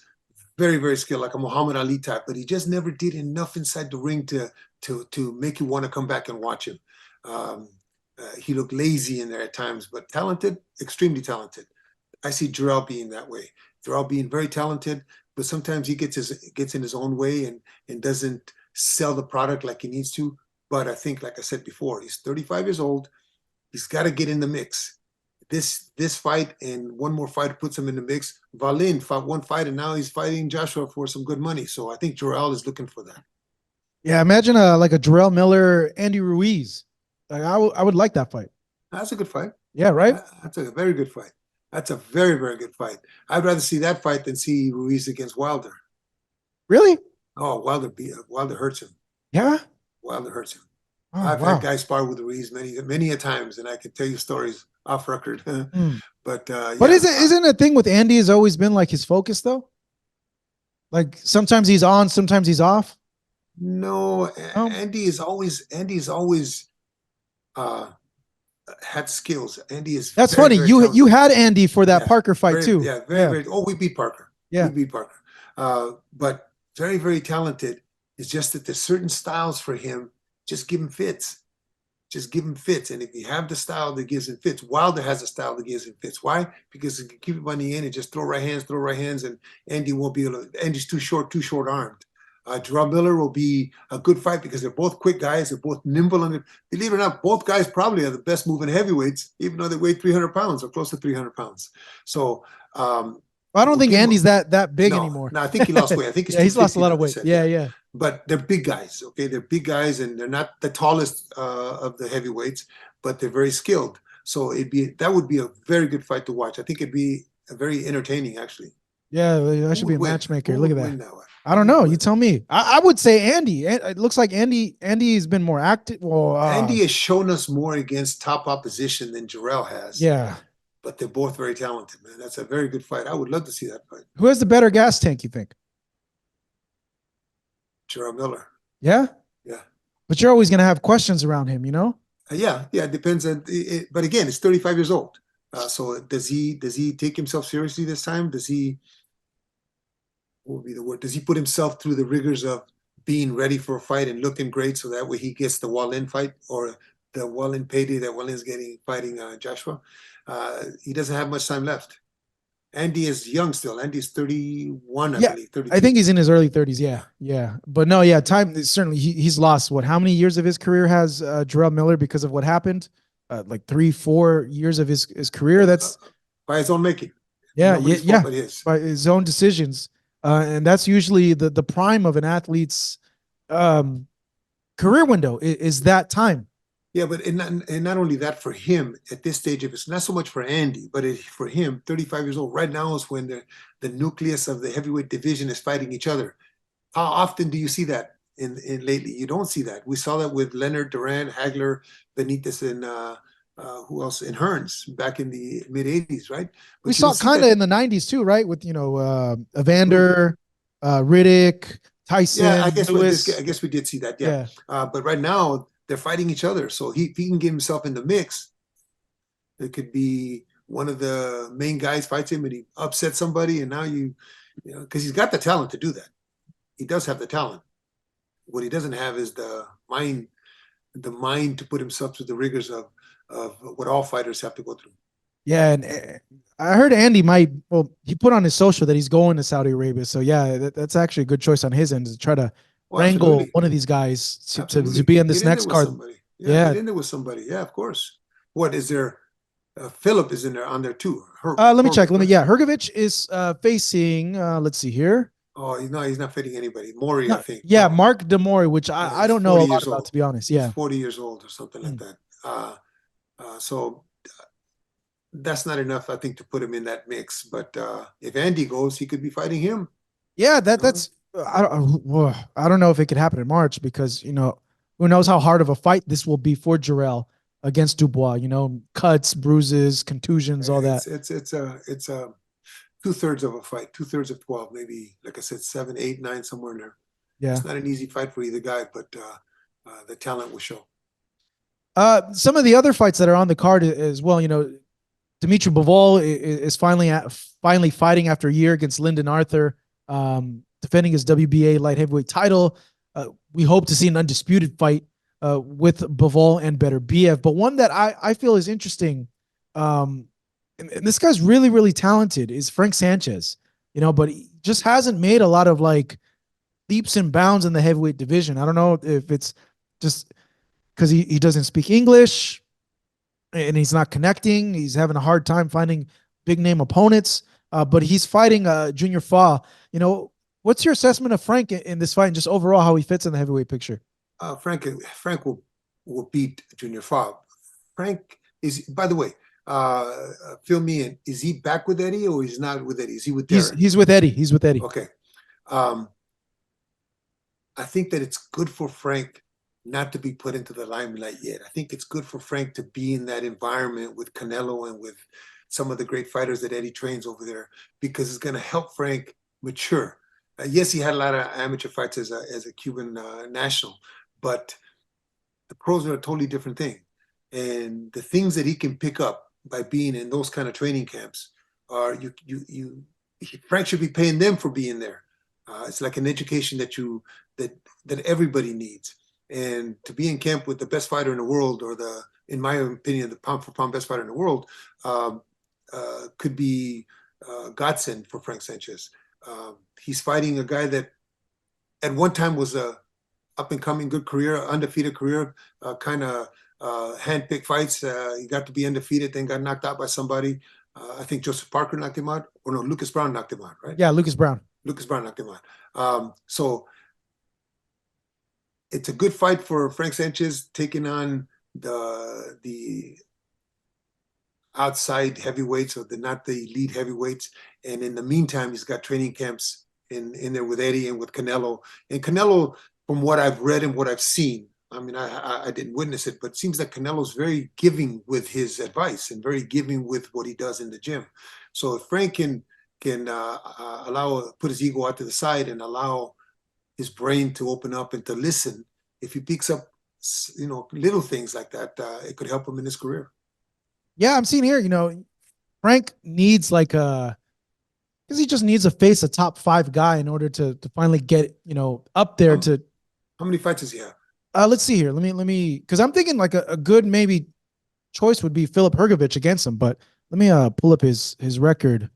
very, very skilled, like a Muhammad Ali type, but he just never did enough inside the ring to make you want to come back and watch him. He looked lazy in there at times, but talented, extremely talented. I see Jarrell being that way. Jarrell being very talented, but sometimes he gets in his own way and doesn't sell the product like he needs to. But I think, like I said before, he's 35 years old. He's got to get in the mix. This fight and one more fight puts him in the mix. Wallin fought one fight, and now he's fighting Joshua for some good money. So I think Jarrell is looking for that. Yeah, imagine like a Jarrell Miller, Andy Ruiz. Like I would like that fight. That's a good fight. Yeah, right? That's a very good fight. That's a very, very good fight. I'd rather see that fight than see Ruiz against Wilder. Really? Oh, Wilder hurts him. Yeah? Wilder hurts him. Oh, I've wow. had guys spar with Ruiz many a times, and I can tell you stories off record. But isn't a thing with Andy has always been like his focus though? Like sometimes he's on, sometimes he's off. No, Andy's always had skills. Andy is. That's funny. You had Andy for that Parker fight too. Yeah, very. Oh, we beat Parker. Yeah, we beat Parker. But very, very talented. It's just that there's certain styles for him. Just give him fits. Just give him fits. And if you have the style that gives him fits, Wilder has a style that gives him fits. Why? Because he can keep him on the end and just throw right hands, and Andy won't be able to. Andy's too short armed. Jerome Miller will be a good fight because they're both quick guys. They're both nimble. And believe it or not, both guys probably are the best moving heavyweights, even though they weigh 300 pounds or close to 300 pounds. So I don't think Andy's that big anymore. No, I think he lost weight. I think he's lost a lot of weight. Yeah. But they're big guys, okay? They're big guys, and they're not the tallest of the heavyweights, but they're very skilled. So that would be a very good fight to watch. I think it'd be very entertaining, actually. Yeah, that should Who be would a win? matchmaker. Who Look would at that. win that one? I Who don't would know. You win? tell me. I would say Andy. It looks like Andy has been more active. Well, Andy has shown us more against top opposition than Jarrell has, yeah. but they're both very talented, man. That's a very good fight. I would love to see that fight. Who has the better gas tank, you think? Jarrell Miller. Yeah? Yeah. But you're always going to have questions around him, you know? Yeah, yeah, it depends on it, but again, it's 35 years old. So does he take himself seriously this time? Does he, what would be the word? Does he put himself through the rigors of being ready for a fight and looking great so that way he gets the Wallin fight or the Wallin payday that Wallin's getting fighting Joshua? He doesn't have much time left. Andy is young still. Andy's 31, I Yeah. believe, I 32. think he's in his early 30s. Yeah. Yeah. But no, yeah, time certainly he's lost what? How many years of his career has Jarrell Miller because of what happened? Like 3-4 years of his career. That's By his own making. yeah, Nobody's yeah, fault but his. by his own decisions. And that's usually the prime of an athlete's um, career window is that time. Yeah, but and not only that for him at this stage of it's not so much for Andy, but for him, 35 years old, right now is when the nucleus of the heavyweight division is fighting each other. How often do you see that in lately? You don't see that. We saw that with Leonard, Duran, Hagler, Benitez, and who else? And Hearns back in the mid 80s, right? We But you saw don't see kind of that. in the 90s too, right? With, Evander, Riddick, Yeah, I Tyson, guess with this, Lewis. I guess we did see that. Yeah, Yeah. but right now they're fighting each other. So if he can get himself in the mix, it could be one of the main guys fights him and he upsets somebody, and now you know, because he's got the talent to do that. He does have the talent. What he doesn't have is the mind to put himself through the rigors of what all fighters have to go through. Yeah. And I heard Andy he put on his social that he's going to Saudi Arabia. So yeah, that's actually a good choice on his end to try to Oh, wrangle absolutely, one of these guys to absolutely. be in Get this in there next with card. somebody. Yeah, Yeah. get in there with somebody. Yeah, of course. What is there? Philip is in there on there too. Let me check. Horvik, right? Yeah, Hergovich is facing. Let's see here. Oh, he's not fighting anybody. Maury, I No, think. yeah, Mark Demori, which Yeah, I he's don't know a 40 lot years about, old. to be honest. He's Yeah. 40 years old or something like Mm. that. So that's not enough, I think, to put him in that mix. But if Andy goes, he could be fighting him. Yeah, You know? that's I don't know if it could happen in March because who knows how hard of a fight this will be for Jarrell against Dubois. Cuts, bruises, contusions, all that. It's 2/3 of a fight, 2/3 of 12, maybe like I said, 7, 8, 9, somewhere in there. Yeah. It's not an easy fight for either guy, but the talent will show. Some of the other fights that are on the card as well. Dimitri Bivol is finally fighting after a year against Lyndon Arthur, defending his WBA light heavyweight title. We hope to see an undisputed fight with Bivol and Beterbiev, but one that I feel is interesting, and this guy's really, really talented, is Frank Sanchez. But he just hasn't made a lot of like leaps and bounds in the heavyweight division. I don't know if it's just because he doesn't speak English and he's not connecting. He's having a hard time finding big name opponents. But he's fighting Junior Fa. What's your assessment of Frank in this fight and just overall how he fits in the heavyweight picture? Frank will beat Junior Fa. Frank is, by the way, fill me in. Is he back with Eddie or he's not with Eddie? Is he with Darren? He's with Eddie. He's with Eddie. Okay. I think that it's good for Frank not to be put into the limelight yet. I think it's good for Frank to be in that environment with Canelo and with some of the great fighters that Eddie trains over there, because it's going to help Frank mature. Yes, he had a lot of amateur fights as a Cuban national, but the pros are a totally different thing. And the things that he can pick up by being in those kind of training camps are Frank should be paying them for being there. It's like an education that everybody needs. And to be in camp with the best fighter in the world, or in my opinion, the pound for pound best fighter in the world, could be godsend for Frank Sanchez. He's fighting a guy that at one time was a up and coming good career, undefeated career, kind of handpicked fights. He got to be undefeated, then got knocked out by somebody. I think Joseph Parker knocked him out, or no, Lucas Brown knocked him out, right? Yeah, Lucas Brown. Lucas Brown knocked him out. So it's a good fight for Frank Sanchez taking on the outside heavyweights or not the elite heavyweights. And in the meantime, he's got training camps in there with Eddie and with Canelo. And Canelo, from what I've read and what I've seen, I mean, I didn't witness it, but it seems like Canelo's very giving with his advice and very giving with what he does in the gym. So if Frank can put his ego out to the side and allow his brain to open up and to listen, if he picks up, little things like that, it could help him in his career. Yeah, I'm seeing here, Frank needs like because he just needs to face a top 5 guy in order to finally get, up there to. How many fights does he have? Let's see here. Let me, because I'm thinking like a good maybe choice would be Philip Hrgovic against him, but let me pull up his record.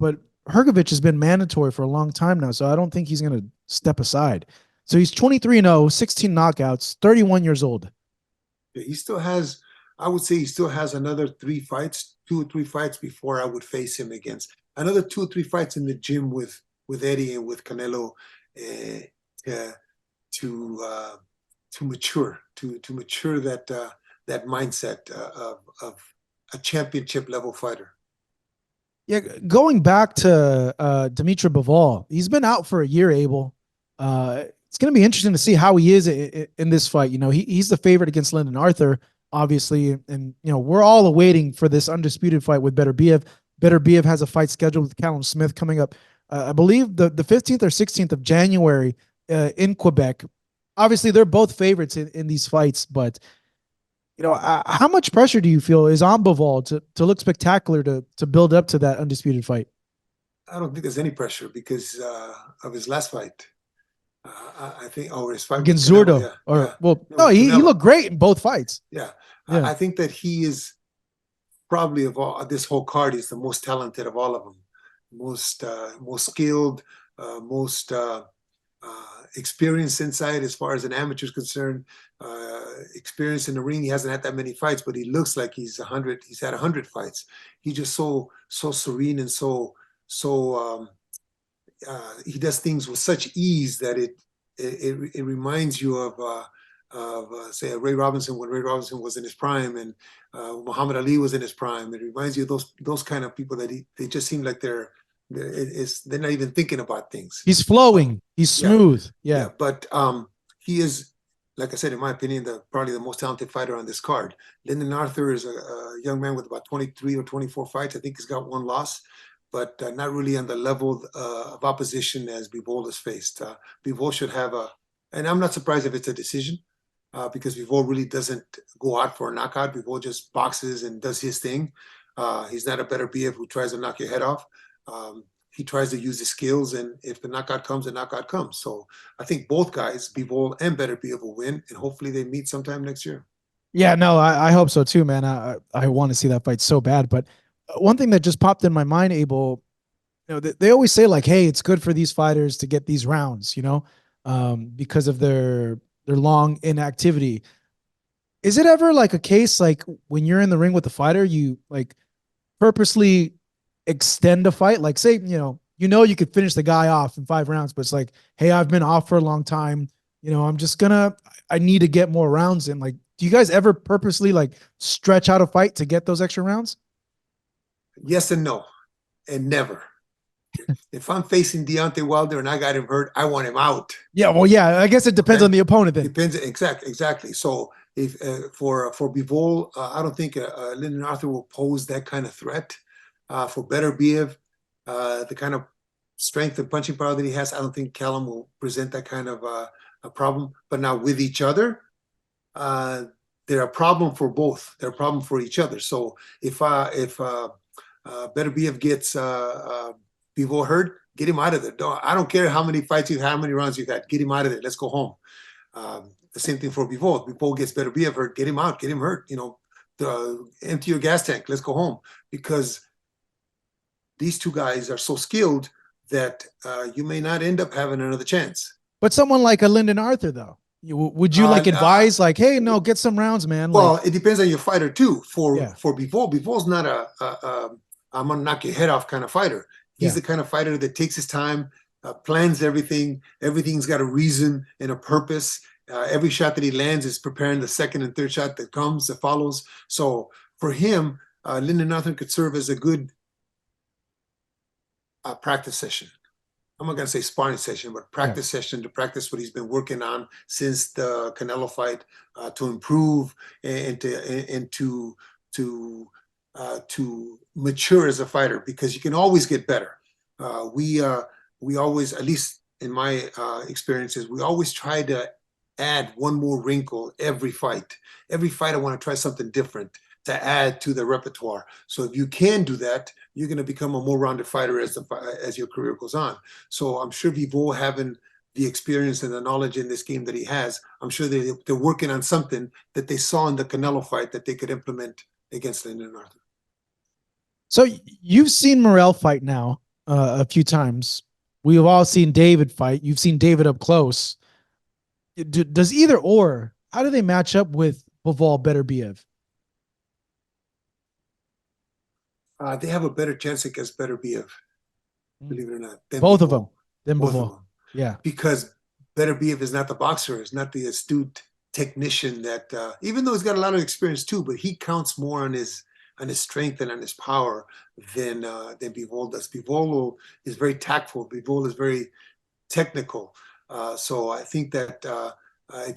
But Hrgovic has been mandatory for a long time now, so I don't think he's going to step aside. So he's 23-0, 16 knockouts, 31 years old. Yeah, he still has, I would say he still has another 2 or 3 fights before I would face him against. Another 2 or 3 fights in the gym with Eddie and with Canelo to mature that mindset of a championship level fighter. Yeah, going back to Dimitri Bivol, he's been out for a year, Abel. It's going to be interesting to see how he is in this fight. He's the favorite against Lyndon Arthur, obviously, and we're all awaiting for this undisputed fight with Beterbiev. Beterbiev has a fight scheduled with Callum Smith coming up, I believe the 15th or 16th of January in Quebec. Obviously, they're both favorites in these fights, but how much pressure do you feel is on Bivol to look spectacular to build up to that undisputed fight? I don't think there's any pressure because of his last fight. I think, his fight against Zurdo. He looked great in both fights. Yeah. I think that he is probably, of all this whole card, is the most talented of all of them, most skilled, most experience inside as far as an amateur is concerned, experience in the ring. He hasn't had that many fights, but he looks like he's had 100 fights. He's just so serene and so he does things with such ease that it reminds you of say Ray Robinson, when Ray Robinson was in his prime, and Muhammad Ali was in his prime. It reminds you of those kind of people that they just seem like they're not even thinking about things. He's flowing. He's smooth. Yeah. But he is, like I said, in my opinion, probably the most talented fighter on this card. Lyndon Arthur is a young man with about 23 or 24 fights. I think he's got 1 loss, but not really on the level of opposition as Bivol has faced. Bivol should have and I'm not surprised if it's a decision, because Bivol really doesn't go out for a knockout. Bivol just boxes and does his thing. He's not a Beterbiev who tries to knock your head off. He tries to use his skills, and if the knockout comes, the knockout comes. So I think both guys, Bivol and Beterbiev, will win, and hopefully they meet sometime next year. Yeah, no, I hope so too, man. I want to see that fight so bad. But one thing that just popped in my mind, Abel, they always say like, hey, it's good for these fighters to get these rounds, because of their long inactivity. Is it ever like a case like when you're in the ring with the fighter, you like purposely extend a fight? Like say, you could finish the guy off in 5 rounds, but it's like, hey, I've been off for a long time. I need to get more rounds in. Like, do you guys ever purposely like stretch out a fight to get those extra rounds? Yes and no, and never. If I'm facing Deontay Wilder and I got him hurt, I want him out. Yeah, well, yeah, I guess it depends on the opponent then. Depends, exactly. So if for Bivol, I don't think Lyndon Arthur will pose that kind of threat. For Beterbiev, the kind of strength and punching power that he has, I don't think Callum will present that kind of a problem. But now with each other, they're a problem for both. They're a problem for each other. So if Beterbiev gets Bivol hurt, get him out of there. I don't care how many fights you've had, how many rounds you've had. Get him out of there. Let's go home. The same thing for Bivol. Bivol gets Beterbiev hurt, get him out, get him hurt. Empty your gas tank. Let's go home. Because these 2 guys are so skilled that you may not end up having another chance. But someone like a Lyndon Arthur, though, would you advise like, hey, no, get some rounds, man? Well, it depends on your fighter too. For Bivol, Bivol's not I'm gonna knock your head off kind of fighter. He's the kind of fighter that takes his time, plans everything. Everything's got a reason and a purpose. Every shot that he lands is preparing the second and third shot that follows. So for him, Lyndon Arthur could serve as a good practice session. I'm not going to say sparring session, but practice session to practice what he's been working on since the Canelo fight, to improve and to mature as a fighter, because you can always get better. We always, at least in my experiences, we always try to add one more wrinkle every fight. Every fight, I want to try something different to add to the repertoire. So if you can do that, you're going to become a more rounded fighter as your career goes on. So I'm sure Vivol, having the experience and the knowledge in this game that he has, I'm sure they're working on something that they saw in the Canelo fight that they could implement against Lyndon Arthur. So you've seen Morrell fight now a few times. We've all seen David fight. You've seen David up close. Does either or, how do they match up with Bivol Beterbiev? They have a better chance against Beterbiev, believe it or not. Both of them. Than Both Bivol. of them. Yeah. Because Beterbiev is not the boxer, is not the astute technician that, even though he's got a lot of experience too, but he counts more on his strength and on his power than Bivol does. Bivol is very tactful. Bivol is very technical. So I think that if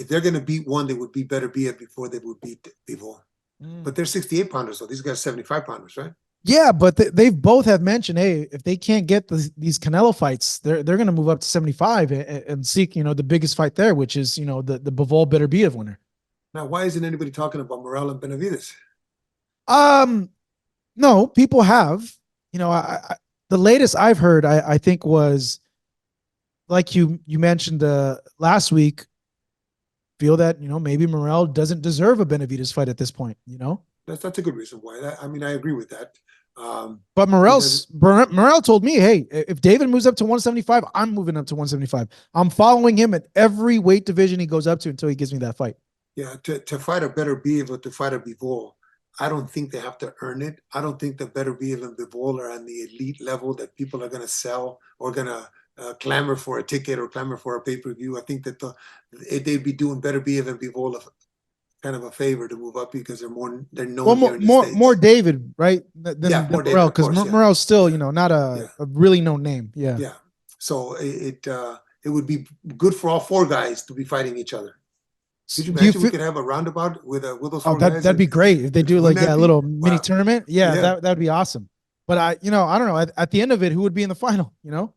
they're gonna beat one, they would beat Beterbiev before they would beat Bivol. But they're 68 pounders, though. These guys 75 pounders, right? Yeah, but they've both have mentioned, hey, if they can't get these Canelo fights, they're going to move up to 75 and seek, the biggest fight there, which is, the Bivol Beterbiev winner. Now, why isn't anybody talking about Morrell and Benavidez? No, people have. The latest I've heard, I think was, like you mentioned last week, feel that maybe Morrell doesn't deserve a Benavidez fight at this point. That's a good reason why. I agree with that. But Morrell told me, hey, if David moves up to 175, I'm moving up to 175. I'm following him at every weight division he goes up to until he gives me that fight. Yeah, to fight a Beterbiev or to fight a Bivol, I don't think they have to earn it. I don't think the Beterbiev and Bivol are on the elite level that people are going to sell or going to clamor for a ticket or clamor for a pay-per-view. I think that they'd be doing Beterbiev and Bivol kind of a favor to move up because they're known here in the States. More David, right? Than Morrell, because Morrell's still not a really known name. Yeah. Yeah. So it would be good for all four guys to be fighting each other. Could you imagine we could have a roundabout with those four guys? That'd be great if they do like a little mini tournament. Yeah, that'd be awesome. But I don't know. At the end of it, who would be in the final? I'm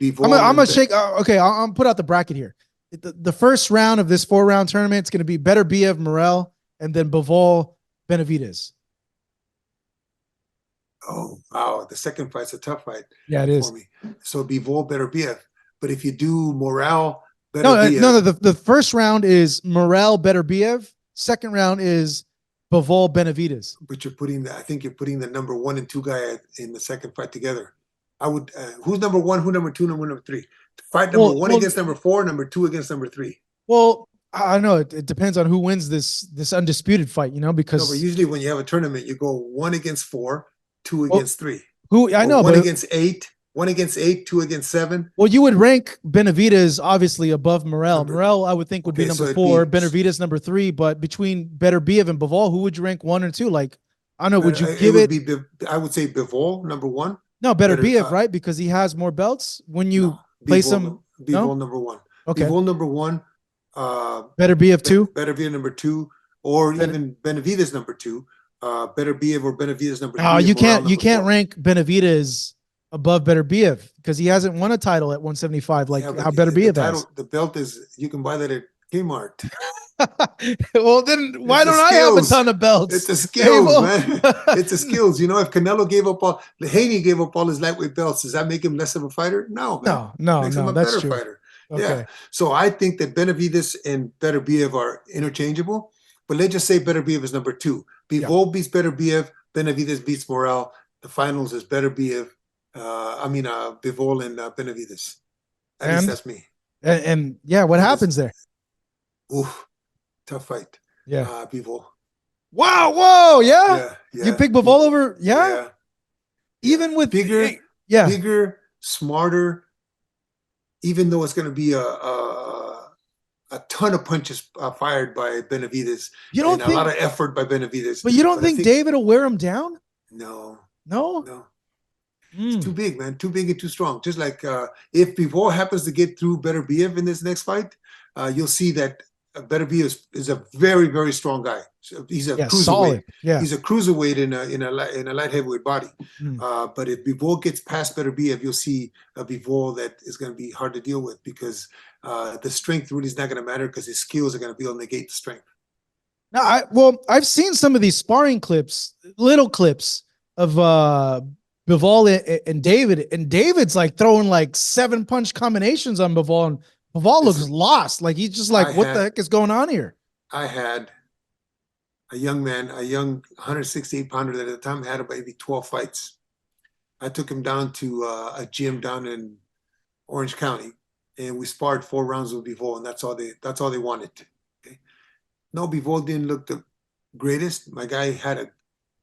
gonna shake. Okay, I'll put out the bracket here. The first round of this 4-round tournament, it's going to be Beterbiev, Morrell, and then Bivol, Benavidez. Oh, wow. The second fight's a tough fight. Yeah, it is. For me. So Bivol, Beterbiev. But if you do Morrell, Beterbiev. No. The first round is Morrell, Beterbiev. Second round is Bivol, Benavidez. But I think you're putting the number 1 and 2 guy in the second fight together. I would, who's number 1, who number 2, number 3? Fight number 1 against number 4, number 2 against number 3. Well, I don't know. It depends on who wins this undisputed fight, because but usually when you have a tournament, you go 1 against 4, 2 against 3. I know, 1 against 8, 1 against 8, 2 against 7. Well, you would rank Benavidez obviously above Morrell. Morrell, I would think, would be number 4, Benavidez number 3. But between Beterbiev and Bivol, who would you rank 1 and 2? Like, I don't know. Would you give it? I would say Bivol number 1. No, Beterbiev, right? Because he has more belts. When you place him, Bivol number 1. Okay. Bivol number 1. Beterbiev 2. Beterbiev number 2, or even Benavidez number 2. Beterbiev or Benavidez number 3. Oh, you can't rank Benavidez above Beterbiev because he hasn't won a title at 175 like how Beterbiev has. The belt is, you can buy that at Kmart. Well, then why don't I have a ton of belts? It's the skills, man. It's the skills. If Canelo Haney gave up all his lightweight belts, does that make him less of a fighter? No, man. No, makes him a that's better true. fighter. Okay. Yeah. So I think that Benavidez and Beterbiev are interchangeable, but let's just say Beterbiev is number 2. Bivol beats Beterbiev, Benavidez beats Morrell. The finals is Bivol and Benavidez. At least that's me. And what happens there? Oof, tough fight. Yeah. Bivol. Wow. Whoa. Yeah. Yeah. You pick Bivol over. Yeah. Even with bigger, smarter. Even though it's going to be a ton of punches fired by Benavidez You and don't a lot think, of effort by Benavidez. but you don't But I think think David will wear him down? no, No. no. It's too Mm. big, man. Too big and too strong. Just like if Bivol happens to get through Beterbiev in this next fight, you'll see that Beterbiev is a very, very strong guy. So he's a Yeah, cruiserweight. solid. Yeah. He's a cruiserweight in a light heavyweight body. Mm. But if Bivol gets past Beterbiev, you'll see a Bivol that is going to be hard to deal with because the strength really is not going to matter because his skills are going to be able to negate the strength. Now, I've seen some of these sparring clips, little clips of Bivol and David, and David's like throwing like 7 punch combinations on Bivol, and Bivol looks Listen, lost. Like he's just like, I what the had heck is going on here? I had a young man, a young 168 pounder that at the time had maybe 12 fights. I took him down to a gym down in Orange County, and we sparred 4 rounds with Bivol, and that's all they wanted. Okay? No, Bivol didn't look the greatest. My guy had a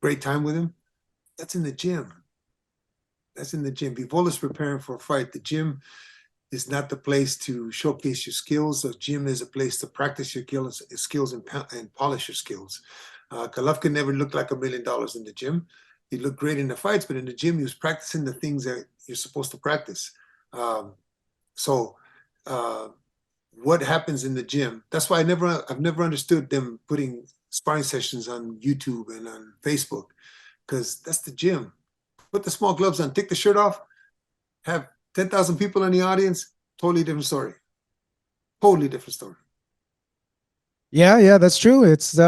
great time with him. That's in the gym. That's in the gym. Bivol is preparing for a fight. The gym is not the place to showcase your skills. The gym is a place to practice your skills and polish your skills. Golovkin never looked like $1 million in the gym. He looked great in the fights, but in the gym, he was practicing the things that you're supposed to practice. Um, so, what happens in the gym? That's why I've never understood them putting sparring sessions on YouTube and on Facebook, because that's the gym. Put the small gloves on, take the shirt off, have 10,000 people in the audience. Totally different story. Totally different story. Yeah, yeah, that's true. It's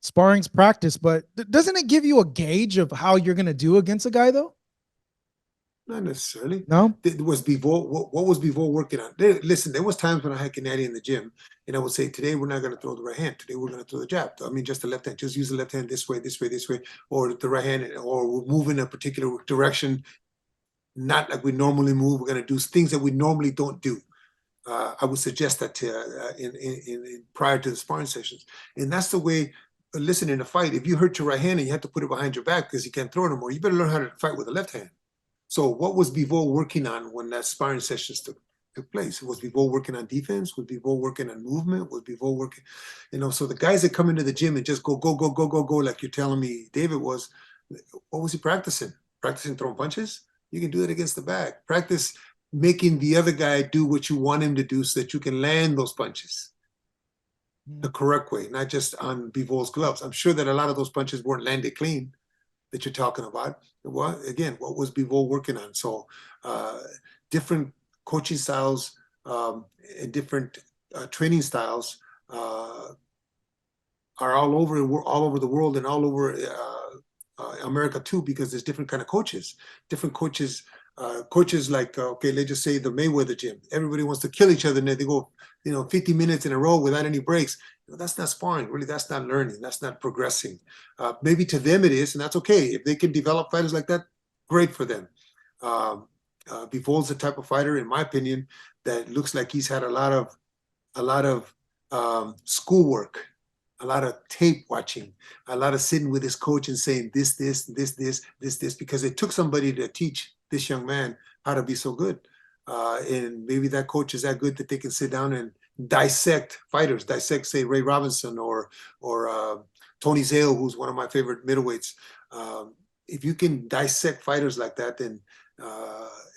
sparring's practice, but doesn't it give you a gauge of how you're gonna do against a guy though? Not necessarily. No. It was Bivol. What was Bivol working on? Listen, there was times when I had Gennady in the gym, and I would say, "Today we're not going to throw the right hand. Today we're going to throw the jab. I mean, just the left hand. Just use the left hand this way, this way, this way, or the right hand, or we'll move in a particular direction, not like we normally move. We're going to do things that we normally don't do." I would suggest that to, in prior to the sparring sessions, and that's the way. Listen, in a fight, if you hurt your right hand and you have to put it behind your back because you can't throw it anymore, you better learn how to fight with the left hand. So what was Bivol working on when that sparring sessions took place? Was Bivol working on defense? Was Bivol working on movement? Was Bivol working, so the guys that come into the gym and just go, go, go, go, go, go, like you're telling me David was, what was he practicing? Practicing throwing punches? You can do it against the back. Practice making the other guy do what you want him to do so that you can land those punches the correct way, not just on Bivol's gloves. I'm sure that a lot of those punches weren't landed clean that you're talking about. Well, again, what was Bivol working on? So different coaching styles and different training styles are all over the world and all over America too, because there's different kind of coaches. Different coaches, coaches like okay, let's just say the Mayweather gym. Everybody wants to kill each other, and they go 50 minutes in a row without any breaks. That's not sparring. Really, that's not learning. That's not progressing. Maybe to them it is, and that's okay. If they can develop fighters like that, great for them. Bivol's the type of fighter, in my opinion, that looks like he's had a lot of schoolwork, a lot of tape watching, a lot of sitting with his coach and saying this, because it took somebody to teach this young man how to be so good. And maybe that coach is that good that they can sit down and dissect fighters, say Ray Robinson or Tony Zale, who's one of my favorite middleweights. If you can dissect fighters like that, then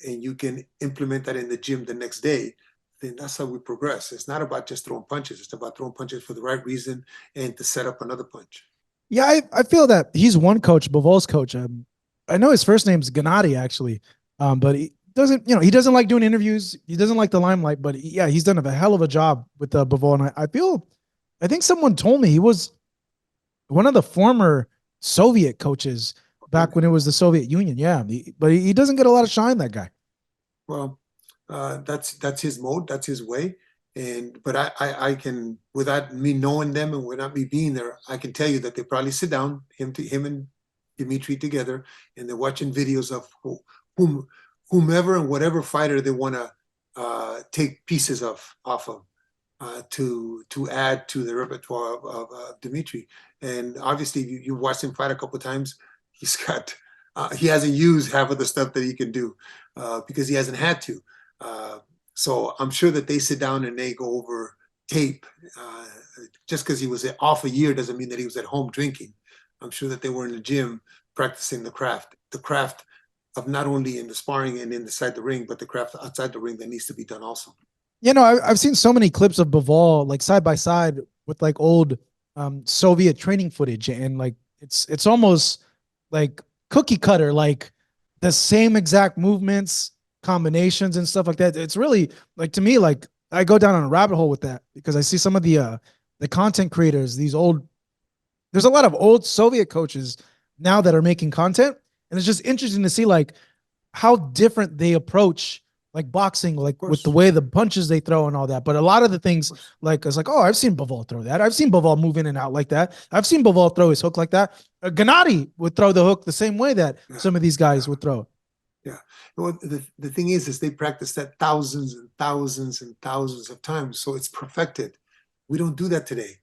and you can implement that in the gym the next day, then that's how we progress. It's not about just throwing punches. It's about throwing punches for the right reason and to set up another punch. Yeah, I feel that he's one coach, Bivol's coach. I know his first name's Gennady actually, but he doesn't like doing interviews. He doesn't like the limelight, but yeah, he's done a hell of a job with Bivol. And I think someone told me he was one of the former Soviet coaches back when it was the Soviet Union. Yeah, but he doesn't get a lot of shine, that guy. Well, that's his mode, that's his way. But I can, without me knowing them and without me being there, I can tell you that they probably sit down, him and Dimitri together, and they're watching videos of whomever and whatever fighter they want to take pieces off of to add to the repertoire of Dimitri. And obviously, you watched him fight a couple of times. He hasn't used half of the stuff that he can do because he hasn't had to. So I'm sure that they sit down and they go over tape. Just because he was off a year doesn't mean that he was at home drinking. I'm sure that they were in the gym practicing the craft of not only in the sparring and inside the ring, but the craft outside the ring that needs to be done also. You know, I've seen so many clips of Bivol like side by side with like old Soviet training footage, and like it's almost like cookie cutter, like the same exact movements, combinations, and stuff like that. It's really like, to me, like I go down on a rabbit hole with that because I see some of the content creators, these old. There's a lot of old Soviet coaches now that are making content, and it's just interesting to see like how different they approach like boxing, like with the way the punches they throw and all that. But a lot of the things, like it's like, oh, I've seen Bivol throw that. I've seen Bivol move in and out like that. I've seen Bivol throw his hook like that. Gennady would throw the hook the same way that some of these guys would throw. Yeah. Well, the thing is they practice that thousands and thousands and thousands of times. So it's perfected. We don't do that today.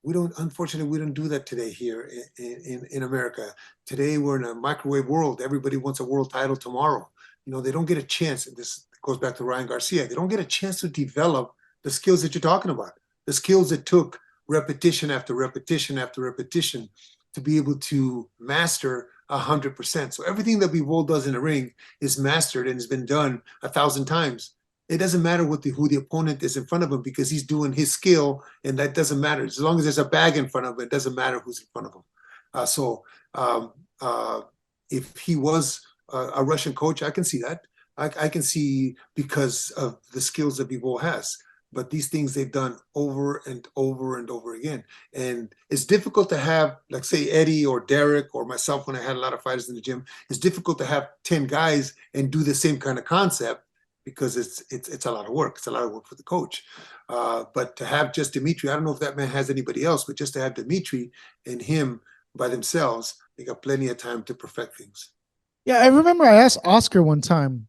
Unfortunately, we don't do that today here in America. Today, we're in a microwave world. Everybody wants a world title tomorrow. You know, they don't get a chance. And this goes back to Ryan Garcia. They don't get a chance to develop the skills that you're talking about, the skills that took repetition after repetition after repetition to be able to master 100%. So everything that Bivol does in the ring is mastered and has been done 1,000 times. It doesn't matter who the opponent is in front of him because he's doing his skill, and that doesn't matter. As long as there's a bag in front of him, it doesn't matter who's in front of him. If he was a Russian coach, I can see that. I can see because of the skills that Bivol has. But these things they've done over and over and over again. And it's difficult to have, like, say, Eddie or Derek or myself when I had a lot of fighters in the gym, it's difficult to have 10 guys and do the same kind of concept because it's a lot of work. It's a lot of work for the coach. But to have just Dimitri, I don't know if that man has anybody else, but just to have Dimitri and him by themselves, they got plenty of time to perfect things. Yeah, I remember I asked Oscar one time,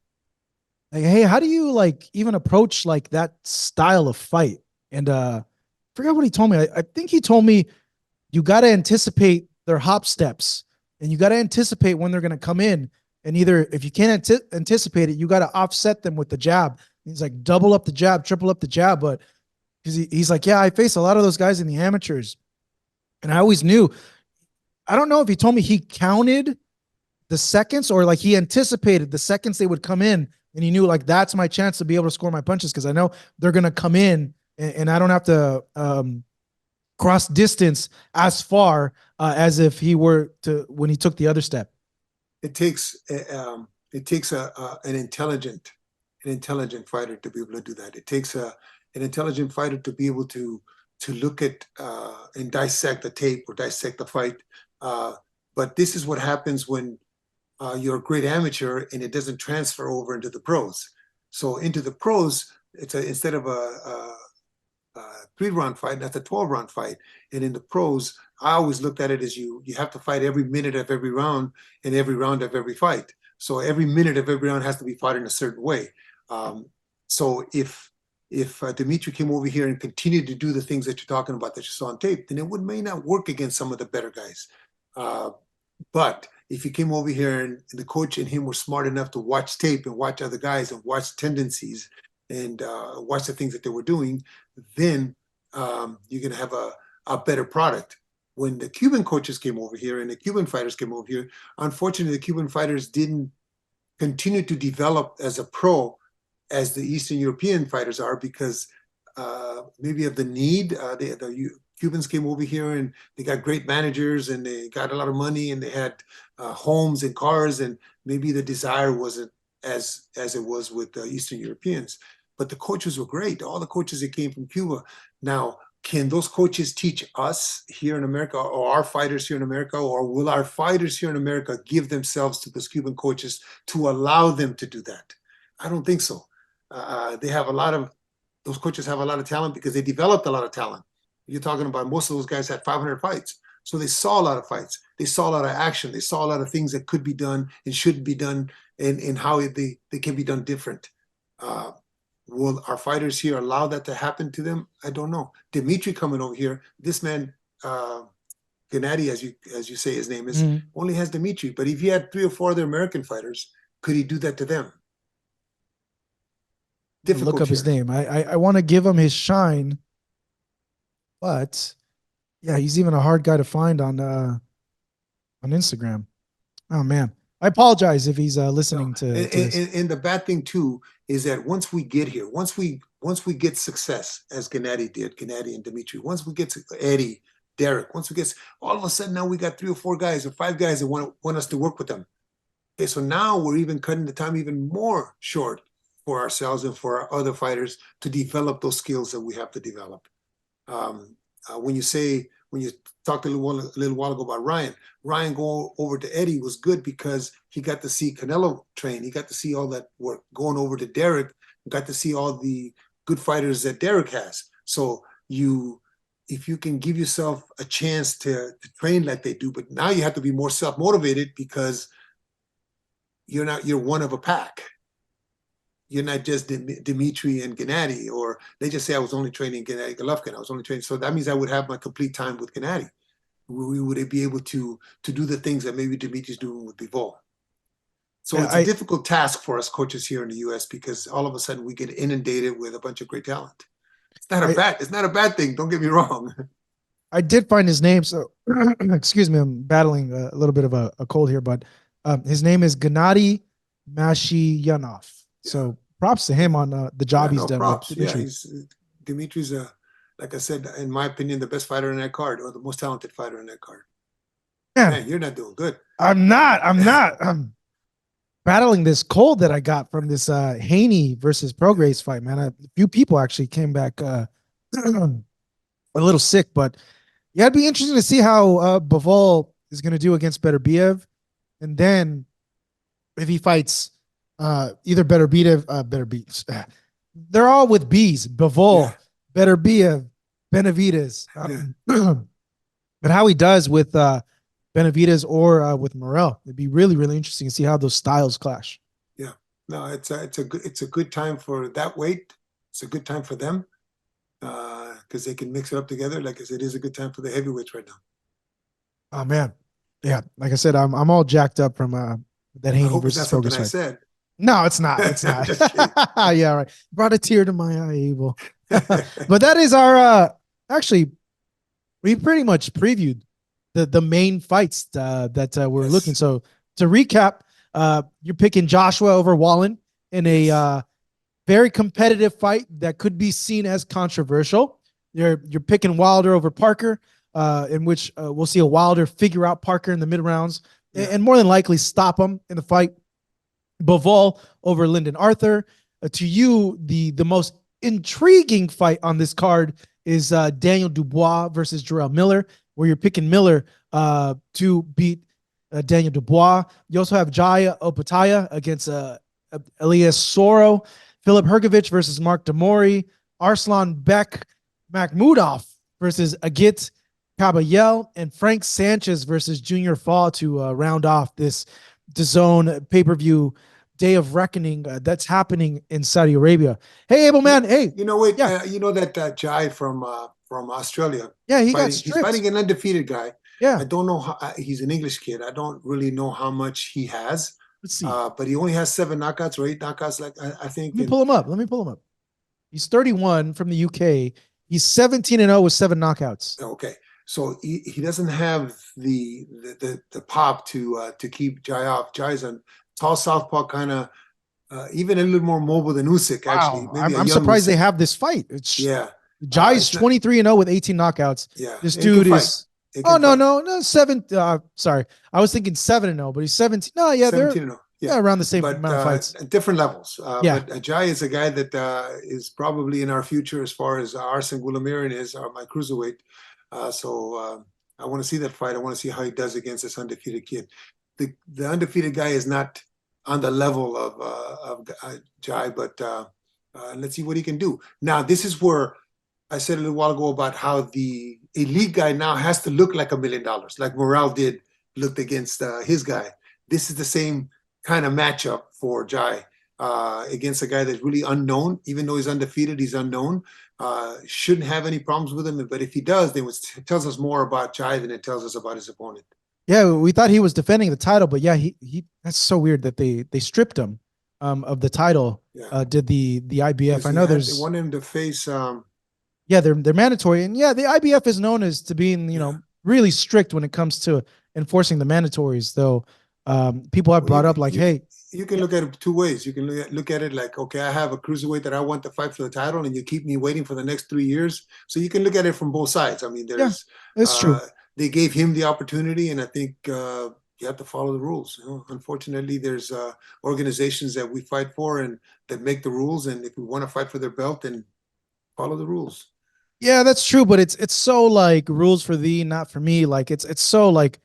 like, hey, how do you like even approach like that style of fight? And I forgot what he told me. I think he told me you got to anticipate their hop steps and you got to anticipate when they're going to come in. And either if you can't anticipate it, you got to offset them with the jab. He's like, double up the jab, triple up the jab. But because he's like, yeah, I face a lot of those guys in the amateurs. And I always knew, I don't know if he told me he counted the seconds or like he anticipated the seconds they would come in. And he knew like, that's my chance to be able to score my punches because I know they're going to come in and I don't have to cross distance as far as if he were to when he took the other step. It takes an intelligent fighter to be able to do that. It takes an intelligent fighter to be able to look at and dissect the tape or dissect the fight. But this is what happens when you're a great amateur and it doesn't transfer over into the pros. So into the pros, instead of a 3-round fight, that's a 12-round fight. And in the pros, I always looked at it as you have to fight every minute of every round and every round of every fight. So every minute of every round has to be fought in a certain way. So if Dimitri came over here and continued to do the things that you're talking about that you saw on tape, then it may not work against some of the better guys. But if he came over here and the coach and him were smart enough to watch tape and watch other guys and watch tendencies and watch the things that they were doing, then you're going to have a better product. When the Cuban coaches came over here and the Cuban fighters came over here, unfortunately, the Cuban fighters didn't continue to develop as a pro as the Eastern European fighters are because maybe of the need. The Cubans came over here and they got great managers and they got a lot of money and they had homes and cars, and maybe the desire wasn't as it was with Eastern Europeans. But the coaches were great. All the coaches that came from Cuba. Now, can those coaches teach us here in America or our fighters here in America, or will our fighters here in America give themselves to those Cuban coaches to allow them to do that? I don't think so. Those coaches have a lot of talent because they developed a lot of talent. You're talking about most of those guys had 500 fights. So they saw a lot of fights. They saw a lot of action. They saw a lot of things that could be done and should be done and how they can be done different. Will our fighters here allow that to happen to them? I don't know. Dimitri coming over here, this man, Gennady, as you say his name is, only has Dimitri. But if he had 3 or 4 other American fighters, could he do that to them? Difficult. Look up his name. I want to give him his shine But yeah, he's even a hard guy to find on Instagram. Oh man, I apologize if he's No, listening to this. and the bad thing too is that once we get here, once we get success, as Gennady did, Gennady and Dimitri, once we get to Eddie, Derek, once we get, all of a sudden now we got 3 or 4 guys or 5 guys that want us to work with them. Okay, so now we're even cutting the time even more short for ourselves and for our other fighters to develop those skills that we have to develop. When you talked a little while ago about Ryan going over to Eddie was good because he got to see Canelo train. He got to see all that work. Going over to Derek, got to see all the good fighters that Derek has. So if you can give yourself a chance to train like they do, but now you have to be more self-motivated because you're one of a pack. You're not just Dimitri and Gennady, or they just say I was only training Gennady Golovkin. I was only training. So that means I would have my complete time with Gennady. We would be able to do the things that maybe Dimitri's doing with Bivol. So Yeah, it's a difficult task for us coaches here in the U.S. because all of a sudden we get inundated with a bunch of great talent. It's not a bad thing. Don't get me wrong. I did find his name. So excuse me, I'm battling a little bit of a cold here, but his name is Gennady Mashiyanov. Yeah. So props to him on the job he's done props. with Dimitri. Dimitri's like I said, in my opinion, the best fighter in that card, or the most talented fighter in that card. Man, you're not doing good. I'm not. I'm battling this cold that I got from this Haney versus Prograis fight, man. A few people actually came back a little sick, but yeah, it'd be interesting to see how Bivol is going to do against Beterbiev, and then if he fights either Beterbiev, they're all with B's. Bivol, Beterbiev, Benavidez. But how he does with Benavidez or with Morel, it'd be really, really interesting to see how those styles clash. Yeah, no, it's a good time for that weight. It's a good time for them because they can mix it up together. Like I said, it is a good time for the heavyweights right now. Oh man, yeah. Like I said, I'm all jacked up from that Haney versus Prograis fight. I said. No, it's not. It's not. Yeah, right. Brought a tear to my eye, Abel. But that is our actually, we pretty much previewed the main fights that we're looking. So to recap, you're picking Joshua over Wallin in a very competitive fight that could be seen as controversial. You're picking Wilder over Parker, in which we'll see a Wilder figure out Parker in the mid rounds and more than likely stop him in the fight. Bivol over Lyndon Arthur. To you, the most intriguing fight on this card is Daniel Dubois versus Jarrell Miller, where you're picking Miller to beat Daniel Dubois. You also have Jaya Opataya against Elias Soro, Philip Hergovich versus Mark Damori, Arslan Bek Makhmudov versus Agit Kabayel, and Frank Sanchez versus Junior Fall to round off this DAZN pay-per-view day of reckoning that's happening in Saudi Arabia. Hey, Abel, man. Hey, you know that Jai from Australia. Yeah, he's fighting an undefeated guy. Yeah, I don't know how he's an English kid. I don't really know how much he has. Let's see. But he only has 7 knockouts or 8 knockouts. Like I think. Let me pull him up. He's 31 from the UK. He's 17-0 with 7 knockouts. Okay. So he doesn't have the pop to keep Jai off. Jai's a tall southpaw, kind of even a little more mobile than Usyk. Actually, I'm surprised they have this fight. Jai's 23-0 with 18 knockouts. Yeah, this dude is. Oh no, 7. Sorry, I was thinking 7-0, but he's 17. No, yeah, 17-0. Yeah, around the same amount of fights. Different levels. But Jai is a guy that is probably in our future as far as Arsen Gulamirin is, my cruiserweight. So I want to see that fight. I want to see how he does against this undefeated kid. The undefeated guy is not on the level of Jai, but let's see what he can do. Now, this is where I said a little while ago about how the elite guy now has to look like $1 million, like Morale looked against his guy. This is the same kind of matchup for Jai against a guy that's really unknown. Even though he's undefeated, he's unknown. Shouldn't have any problems with him. But if he does, then it tells us more about Jai than it tells us about his opponent. Yeah, we thought he was defending the title, but yeah, he that's so weird that they stripped him of the title. Did the IBF? I know they wanted him to face Yeah, they're mandatory, and yeah, the IBF is known as to being really strict when it comes to enforcing the mandatories. Though people have Well, brought up like, hey, you can yeah, look at it two ways. You can look at it like, okay, I have a cruiserweight that I want to fight for the title, and you keep me waiting for the next 3 years. So you can look at it from both sides. I mean, yeah, there's it's true. uh, they gave him the opportunity, and I think you have to follow the rules. Unfortunately, there's organizations that we fight for and that make the rules, and if we want to fight for their belt, then follow the rules. Yeah, that's true, but it's so like rules for thee, not for me. Like it's so like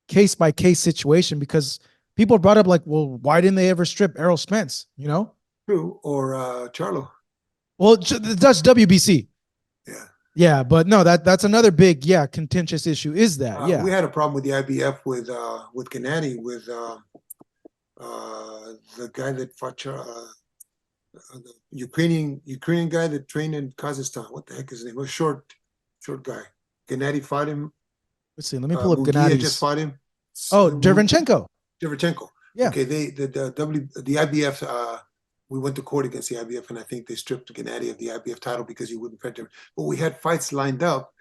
case by case situation because people brought up like, well, why didn't they ever strip Errol Spence? True, or Charlo. Well, that's WBC. Yeah. Yeah, but no, that's another big, contentious issue. Is that We yeah? had a problem with the IBF with Gennady with the guy that fought the Ukrainian guy that trained in Kazakhstan. What the heck is his name? A short guy. Gennady fought him. Let's see. Let me pull up Munguia just Gennady's. fought him. Oh, Derevchenko. Shevchenko. Yeah. Okay, the IBF. We went to court against the IBF, and I think they stripped Gennady of the IBF title because he wouldn't fight him. But we had fights lined up,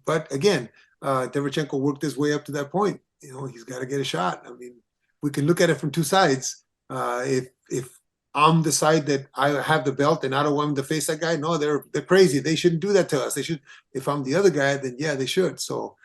but again, Derevchenko worked his way up to that point. He's got to get a shot. I mean, we can look at it from two sides. If I'm the side that I have the belt and I don't want them to face that guy, no, they're crazy. They shouldn't do that to us. They should. If I'm the other guy, then yeah, they should. So.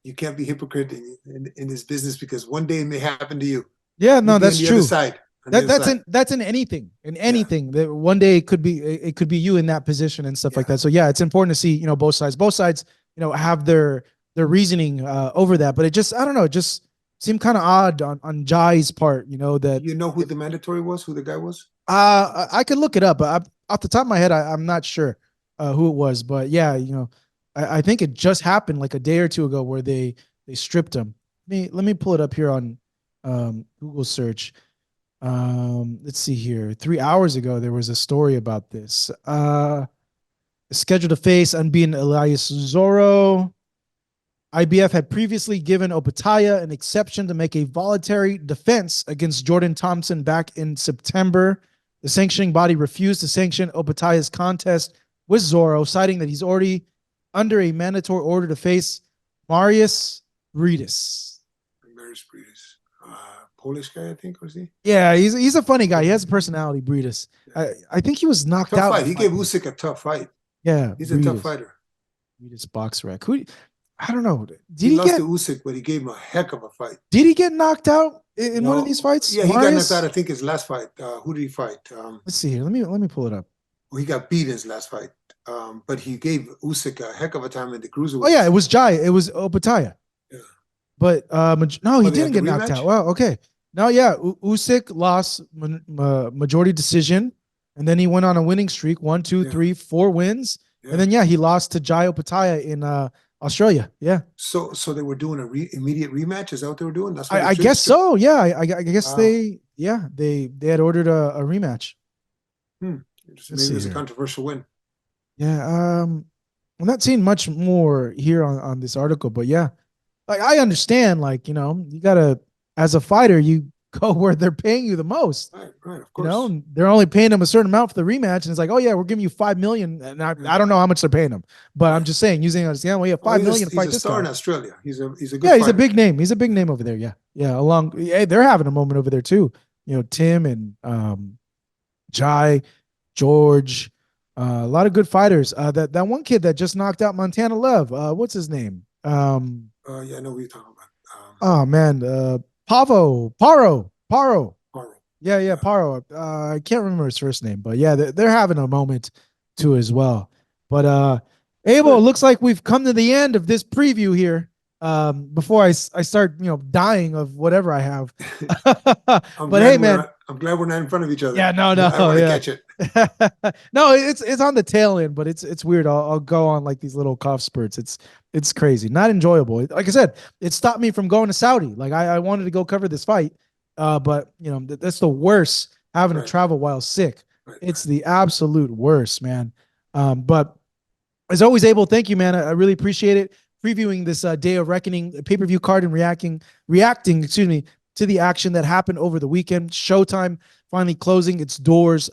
You can't be hypocrite in this business because one day it may happen to you. Yeah, You'll no, be on that's the true. other side. That's in anything. In anything. That one day it could be you in that position and stuff like that. So yeah, it's important to see, both sides. Both sides, have their reasoning over that. But it just I don't know, it just seemed kind of odd on Jai's part, that You know who the mandatory was, who the guy was? I could look it up, but off the top of my head, I'm not sure who it was. But yeah, I think it just happened like a day or two ago where they stripped him. Let me pull it up here on Google search. Let's see here. 3 hours ago, there was a story about this. Scheduled to face unbeaten Elias Zorro. IBF had previously given Opataya an exception to make a voluntary defense against Jordan Thompson back in September. The sanctioning body refused to sanction Opataya's contest with Zorro, citing that he's already under a mandatory order to face Marius Briedis. Marius Briedis. Polish guy, I think, was he? Yeah, he's a funny guy. He has a personality, Briedis. I think he was knocked tough out. Fight. He gave Usyk a tough fight. Yeah, he's a tough fighter. Briedis box rack. I don't know. He lost to Usyk, but he gave him a heck of a fight. Did he get knocked out in one of these fights? Yeah, he got knocked out. I think his last fight. Who did he fight? Let's see here. Let me pull it up. Well, he got beat in his last fight, but he gave Usyk a heck of a time in the cruiserweight. Oh yeah, it was Jai. It was Opataya. Yeah, but no, he didn't get knocked out. Well, okay. No, yeah, Usyk lost majority decision, and then he went on a winning streak. 1, 2, 3, 4 wins, and then he lost to Jai Opataya in Australia. Yeah. So they were doing an immediate rematch. Is that what they were doing? That's I guess so. Yeah. I guess they had ordered a rematch. Maybe it was a controversial win. Yeah. I'm not seeing much more here on this article, but yeah, like I understand, like, you gotta, as a fighter, you go where they're paying you the most. Right, of course. They're only paying them a certain amount for the rematch, and it's like, oh yeah, we're giving you $5 million, and I don't know how much they're paying them, but I'm just saying, using understand, well, yeah, $5 million to fight this guy. He's a star in Australia. He's a good. Yeah, fighter. He's a big name. He's a big name over there. Yeah. Hey, they're having a moment over there too. Tim and Jai, George, a lot of good fighters. That one kid that just knocked out Montana Love. What's his name? Yeah, I know what you're talking about. Oh man, Paro. Yeah, Paro. I can't remember his first name, but yeah, they're having a moment too as well. But Abel, it looks like we've come to the end of this preview here. Before I start, dying of whatever I have. But hey, man, I'm glad we're not in front of each other. Yeah, no, I want to catch it. No, it's on the tail end, but it's weird. I'll go on like these little cough spurts. It's crazy, not enjoyable. Like I said, it stopped me from going to Saudi. Like I wanted to go cover this fight, but that's the worst, having to travel while sick. It's the absolute worst, man. But as always, Abel, thank you, man. I really appreciate it. Previewing this Day of Reckoning pay-per-view card and reacting, to the action that happened over the weekend. Showtime finally closing its doors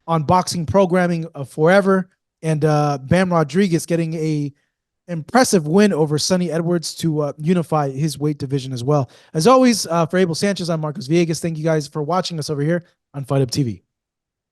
on boxing programming forever. And Bam Rodriguez getting a impressive win over Sonny Edwards to unify his weight division as well. As always, for Abel Sanchez, I'm Marcos Villegas. Thank you guys for watching us over here on Fight Up TV.